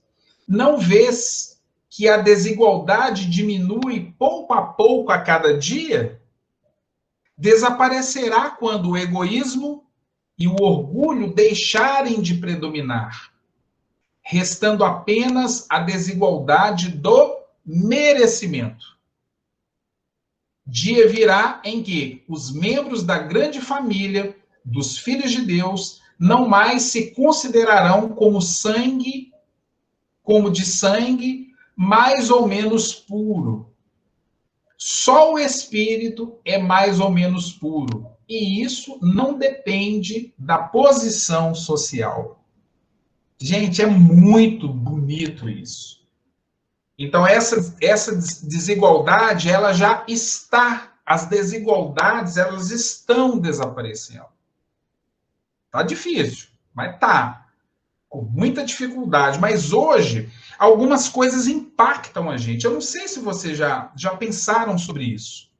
Não vês que a desigualdade diminui pouco a pouco a cada dia, desaparecerá quando o egoísmo e o orgulho deixarem de predominar, restando apenas a desigualdade do merecimento. Dia virá em que os membros da grande família dos filhos de Deus não mais se considerarão como de sangue, mais ou menos puro. Só o espírito é mais ou menos puro, e isso não depende da posição social. Gente, é muito bonito isso. Então, essa desigualdade, ela já está, as desigualdades, elas estão desaparecendo. Tá difícil, mas tá. Com muita dificuldade. Mas hoje, algumas coisas impactam a gente. Eu não sei se vocês já pensaram sobre isso.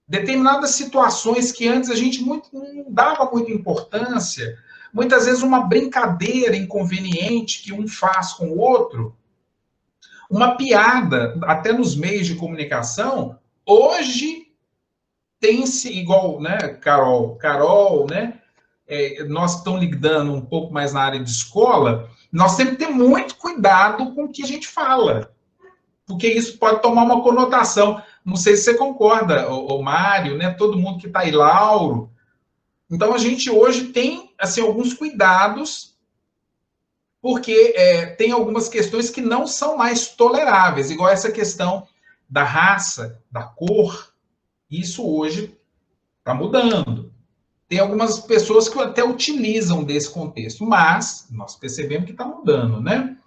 Determinadas situações que antes a gente não dava muita importância, muitas vezes uma brincadeira inconveniente que um faz com o outro, uma piada, até nos meios de comunicação, hoje tem-se, igual, né, Carol, né, nós estamos lidando um pouco mais na área de escola, nós temos que ter muito cuidado com o que a gente fala, porque isso pode tomar uma conotação. Não sei se você concorda, o Mário, né, todo mundo que está aí, Lauro. Então, a gente hoje tem, assim, alguns cuidados, porque tem algumas questões que não são mais toleráveis, igual essa questão da raça, da cor. Isso hoje está mudando. Tem algumas pessoas que até utilizam desse contexto, mas nós percebemos que está mudando, né?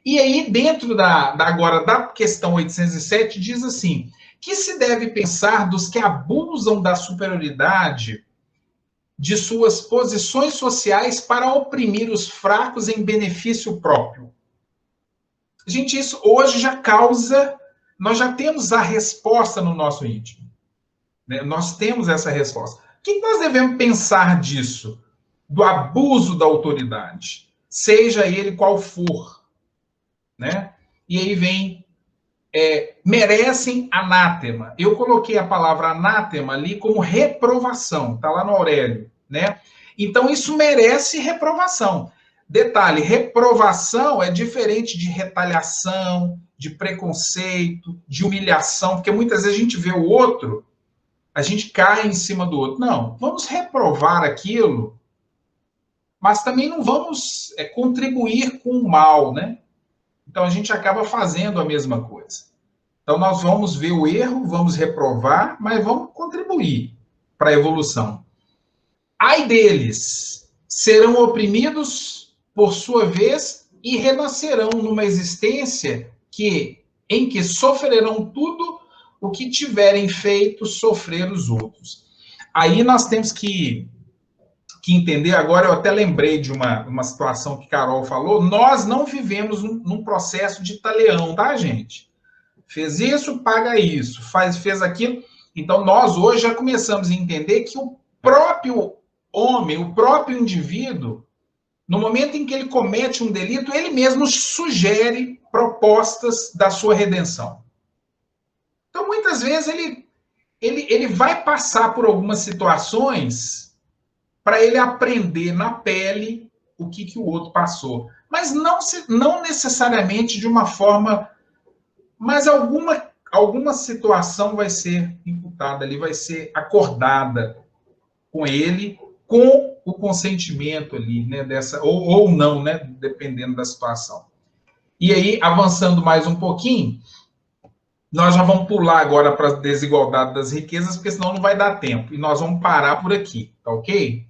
E aí, dentro agora da questão 807, diz assim, que se deve pensar dos que abusam da superioridade de suas posições sociais para oprimir os fracos em benefício próprio. Gente, isso hoje já causa, nós já temos a resposta no nosso íntimo, né? Nós temos essa resposta. O que nós devemos pensar disso? Do abuso da autoridade, seja ele qual for, né? E aí vem, merecem anátema. Eu coloquei a palavra anátema ali como reprovação, tá lá no Aurélio, né? Então, isso merece reprovação. Detalhe, reprovação é diferente de retaliação, de preconceito, de humilhação, porque muitas vezes a gente vê o outro, a gente cai em cima do outro. Não, vamos reprovar aquilo, mas também não vamos contribuir com o mal, né? Então, a gente acaba fazendo a mesma coisa. Então, nós vamos ver o erro, vamos reprovar, mas vamos contribuir para a evolução. Ai deles, serão oprimidos, por sua vez, e renascerão numa existência em que sofrerão tudo o que tiverem feito sofrer os outros. Aí nós temos que entender, agora eu até lembrei de uma situação que Carol falou, nós não vivemos num processo de talião, tá, gente? Fez isso, paga isso, fez aquilo. Então, nós hoje já começamos a entender que o próprio homem, o próprio indivíduo, no momento em que ele comete um delito, ele mesmo sugere propostas da sua redenção. Então, muitas vezes, ele vai passar por algumas situações para ele aprender na pele o que o outro passou. Mas não necessariamente de uma forma... Mas alguma situação vai ser imputada ali, vai ser acordada com ele, com o consentimento ali, né, ou não, né, dependendo da situação. E aí, avançando mais um pouquinho, nós já vamos pular agora para a desigualdade das riquezas, porque senão não vai dar tempo. E nós vamos parar por aqui, tá ok?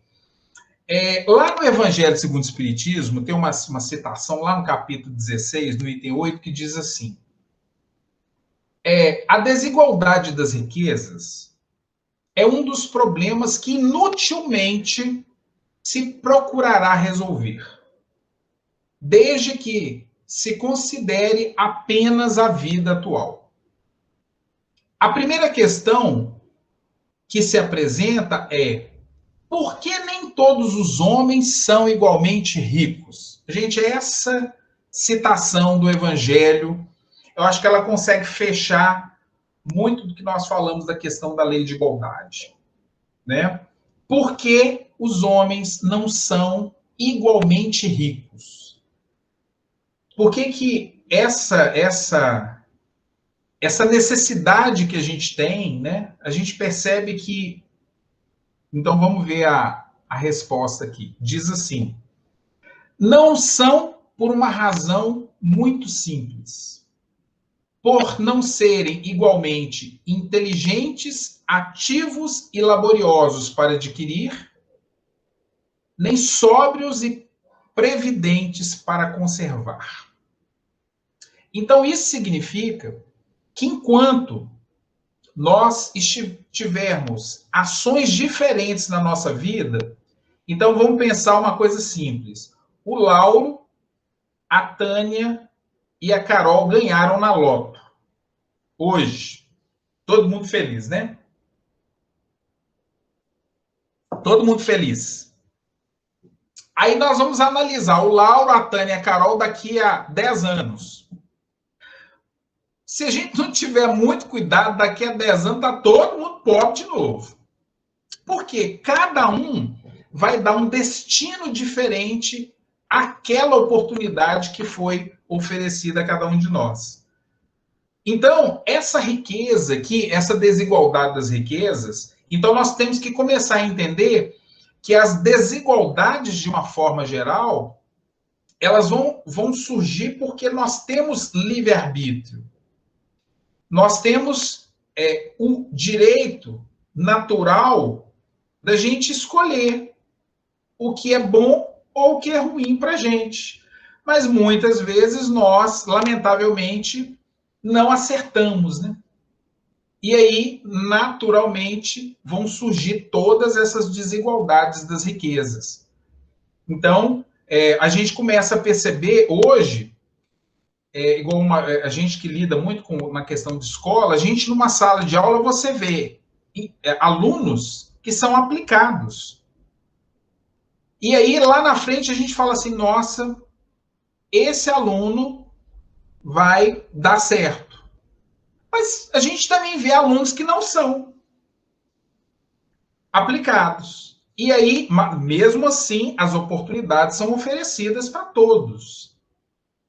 Lá no Evangelho segundo o Espiritismo, tem uma citação lá no capítulo 16, no item 8, que diz assim, a desigualdade das riquezas é um dos problemas que inutilmente se procurará resolver, desde que se considere apenas a vida atual. A primeira questão que se apresenta é: por que nem todos os homens são igualmente ricos? Gente, essa citação do Evangelho, eu acho que ela consegue fechar muito do que nós falamos da questão da lei de igualdade, né? Por que os homens não são igualmente ricos? Por que essa necessidade que a gente tem, né? A gente percebe que... Então, vamos ver a resposta aqui. Diz assim: não são por uma razão muito simples. Por não serem igualmente inteligentes, ativos e laboriosos para adquirir, nem sóbrios e previdentes para conservar. Então, isso significa que enquanto nós tivermos ações diferentes na nossa vida, então vamos pensar uma coisa simples. O Lauro, a Tânia e a Carol ganharam na loto. Hoje. Todo mundo feliz, né? Todo mundo feliz. Aí nós vamos analisar o Lauro, a Tânia e a Carol daqui a 10 anos. Se a gente não tiver muito cuidado, daqui a 10 anos está todo mundo pobre de novo. Porque cada um vai dar um destino diferente àquela oportunidade que foi oferecida a cada um de nós. Então, essa riqueza aqui, essa desigualdade das riquezas, então nós temos que começar a entender que as desigualdades, de uma forma geral, elas vão surgir porque nós temos livre-arbítrio. Nós temos o direito natural da gente escolher o que é bom ou o que é ruim para a gente. Mas muitas vezes nós, lamentavelmente, não acertamos, né? E aí, naturalmente, vão surgir todas essas desigualdades das riquezas. Então, a gente começa a perceber hoje, igual a gente que lida muito na questão de escola, a gente numa sala de aula você vê alunos que são aplicados. E aí, lá na frente, a gente fala assim, nossa, esse aluno vai dar certo. Mas a gente também vê alunos que não são aplicados. E aí, mesmo assim, as oportunidades são oferecidas para todos.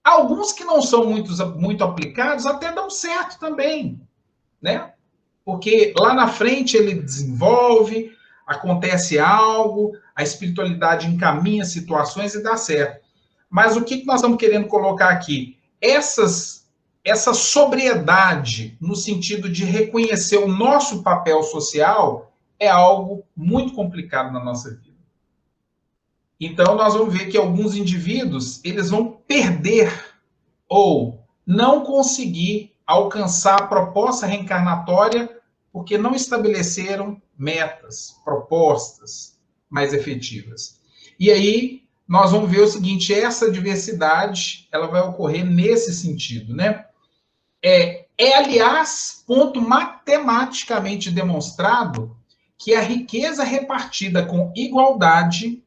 Alguns que não são muito aplicados até dão certo também, né? Porque lá na frente ele desenvolve, acontece algo, a espiritualidade encaminha situações e dá certo. Mas o que nós estamos querendo colocar aqui? Essa sobriedade, no sentido de reconhecer o nosso papel social, é algo muito complicado na nossa vida. Então, nós vamos ver que alguns indivíduos, eles vão perder ou não conseguir alcançar a proposta reencarnatória porque não estabeleceram metas, propostas mais efetivas. E aí, nós vamos ver o seguinte, essa diversidade, ela vai ocorrer nesse sentido, né? Aliás, ponto matematicamente demonstrado que a riqueza repartida com igualdade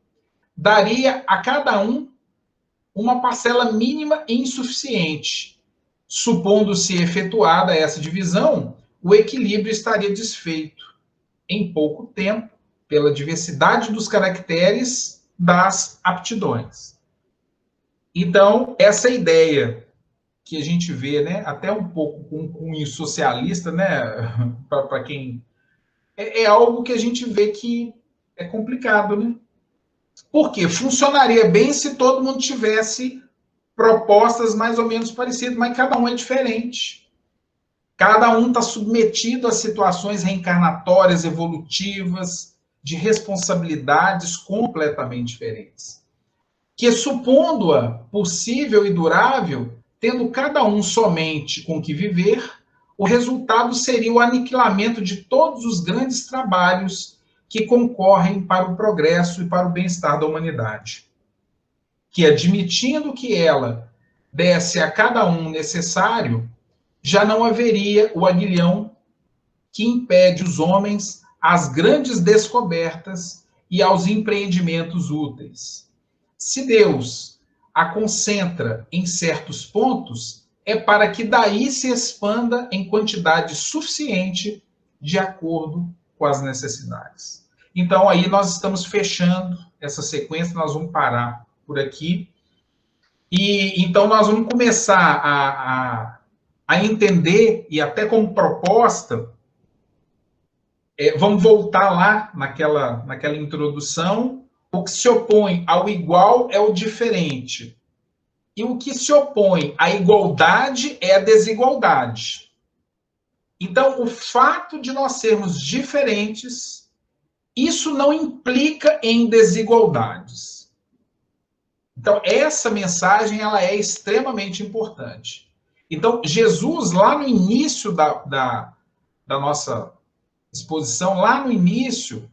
daria a cada um uma parcela mínima e insuficiente. Supondo-se efetuada essa divisão, o equilíbrio estaria desfeito em pouco tempo pela diversidade dos caracteres das aptidões. Então, essa ideia que a gente vê, né, até um pouco com cunho socialista, né, para quem... É algo que a gente vê que é complicado, né? Porque funcionaria bem se todo mundo tivesse propostas mais ou menos parecidas, mas cada um é diferente. Cada um está submetido a situações reencarnatórias, evolutivas, de responsabilidades completamente diferentes. Que, supondo-a possível e durável, tendo cada um somente com que viver, o resultado seria o aniquilamento de todos os grandes trabalhos que concorrem para o progresso e para o bem-estar da humanidade. Que, admitindo que ela desse a cada um necessário, já não haveria o aguilhão que impede os homens às grandes descobertas e aos empreendimentos úteis. Se Deus a concentra em certos pontos, é para que daí se expanda em quantidade suficiente de acordo com as necessidades. Então, aí nós estamos fechando essa sequência, nós vamos parar por aqui. E então nós vamos começar a entender, e até como proposta, vamos voltar lá naquela introdução. O que se opõe ao igual é o diferente. E o que se opõe à igualdade é a desigualdade. Então, o fato de nós sermos diferentes, isso não implica em desigualdades. Então, essa mensagem ela é extremamente importante. Então, Jesus, lá no início da nossa exposição, lá no início,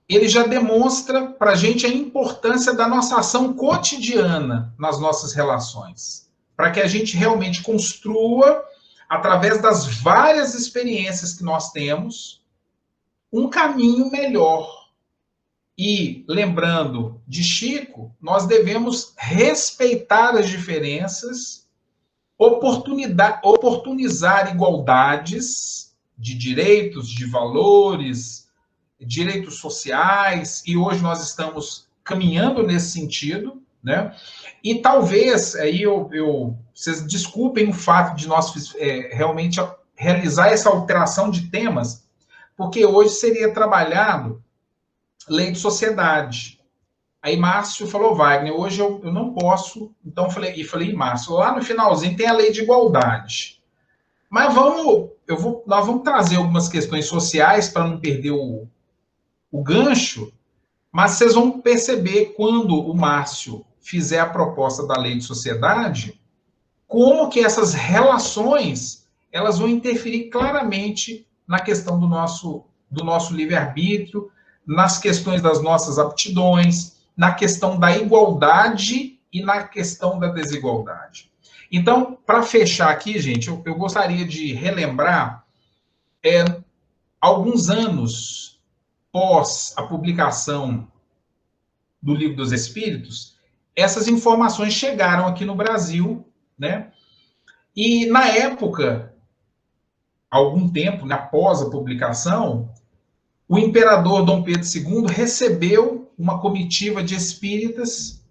ele já demonstra para a gente a importância da nossa ação cotidiana nas nossas relações, para que a gente realmente construa, através das várias experiências que nós temos, um caminho melhor. E, lembrando de Chico, nós devemos respeitar as diferenças, oportunizar igualdades de direitos, de valores, direitos sociais, e hoje nós estamos caminhando nesse sentido, né? E talvez, aí vocês desculpem o fato de nós realmente realizar essa alteração de temas, porque hoje seria trabalhado lei de sociedade. Aí Márcio falou, Wagner, hoje eu não posso, então falei, Márcio, lá no finalzinho tem a lei de igualdade. Mas nós vamos trazer algumas questões sociais para não perder o gancho, mas vocês vão perceber quando o Márcio fizer a proposta da lei de sociedade, como que essas relações elas vão interferir claramente na questão do nosso livre-arbítrio, nas questões das nossas aptidões, na questão da igualdade e na questão da desigualdade. Então, para fechar aqui, gente, eu gostaria de relembrar alguns anos pós a publicação do Livro dos Espíritos, essas informações chegaram aqui no Brasil, né? E na época, algum tempo, após a publicação, o imperador Dom Pedro II recebeu uma comitiva de espíritas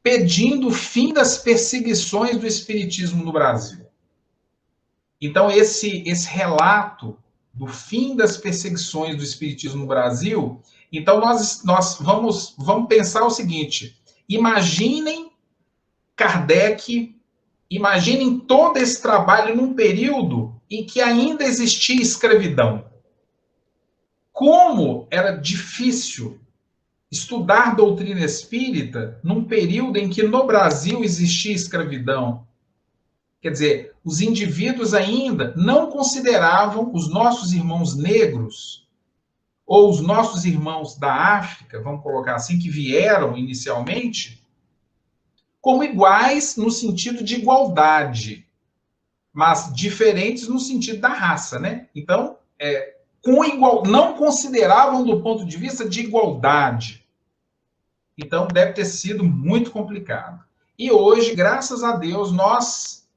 pedindo o fim das perseguições do espiritismo no Brasil. Então, esse relato do fim das perseguições do espiritismo no Brasil, então nós vamos pensar o seguinte, imaginem Kardec, imaginem todo esse trabalho num período em que ainda existia escravidão. Como era difícil estudar doutrina espírita num período em que no Brasil existia escravidão. Quer dizer, os indivíduos ainda não consideravam os nossos irmãos negros ou os nossos irmãos da África, vamos colocar assim, que vieram inicialmente, como iguais no sentido de igualdade, mas diferentes no sentido da raça, né? Então, não consideravam do ponto de vista de igualdade. Então, deve ter sido muito complicado. E hoje, graças a Deus, nós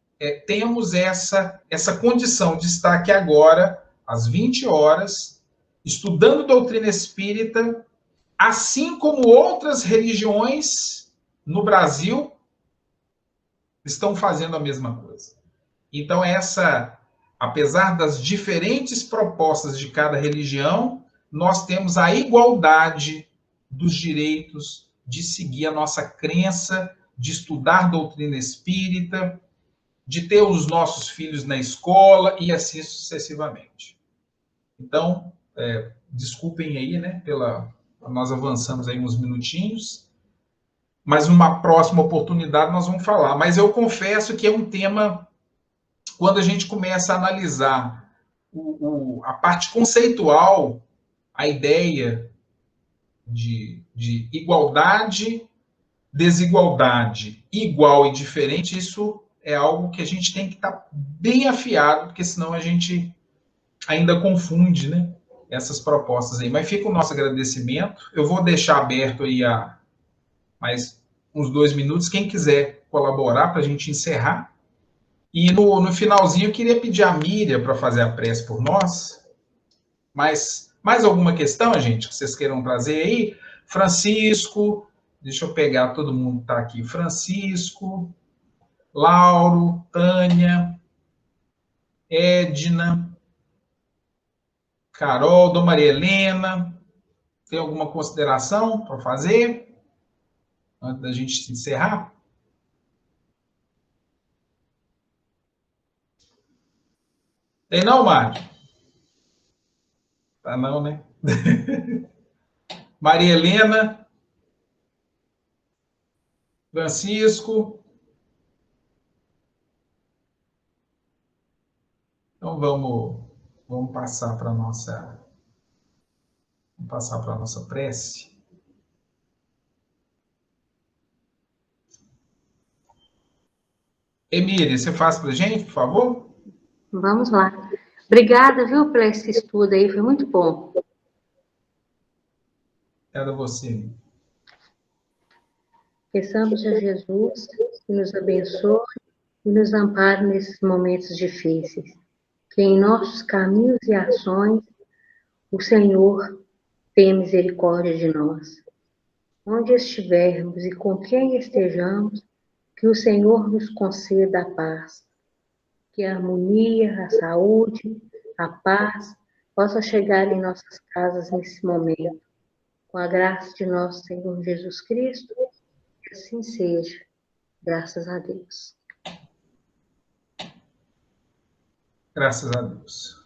temos essa condição de estar aqui agora, às 20 horas, estudando doutrina espírita, assim como outras religiões no Brasil estão fazendo a mesma coisa. Então, apesar das diferentes propostas de cada religião, nós temos a igualdade dos direitos de seguir a nossa crença, de estudar doutrina espírita, de ter os nossos filhos na escola e assim sucessivamente. Então, desculpem aí, né, nós avançamos aí uns minutinhos, mas numa próxima oportunidade nós vamos falar. Mas eu confesso que é um tema, quando a gente começa a analisar a parte conceitual, a ideia de igualdade, desigualdade, igual e diferente, isso é algo que a gente tem que estar bem afiado, porque senão a gente ainda confunde, né, essas propostas aí. Mas fica o nosso agradecimento. Eu vou deixar aberto aí mais uns 2 minutos. Quem quiser colaborar para a gente encerrar. E no finalzinho eu queria pedir a Miriam para fazer a prece por nós. Mas mais alguma questão, gente, que vocês queiram trazer aí? Francisco, deixa eu pegar todo mundo que está aqui. Francisco, Lauro, Tânia, Edna, Carol, Dona Maria Helena. Tem alguma consideração para fazer antes da gente encerrar? Tem não, Mário? Tá não, né? Maria Helena, Francisco. Então vamos passar para a nossa prece. Emília, você faz para a gente, por favor? Vamos lá. Obrigada, viu, por esse estudo aí, foi muito bom. Obrigada a você. Peçamos a Jesus que nos abençoe e nos ampare nesses momentos difíceis. Que em nossos caminhos e ações o Senhor tenha misericórdia de nós. Onde estivermos e com quem estejamos, que o Senhor nos conceda a paz. Que a harmonia, a saúde, a paz possa chegar em nossas casas nesse momento. Com a graça de nosso Senhor Jesus Cristo, que assim seja. Graças a Deus. Graças a Deus.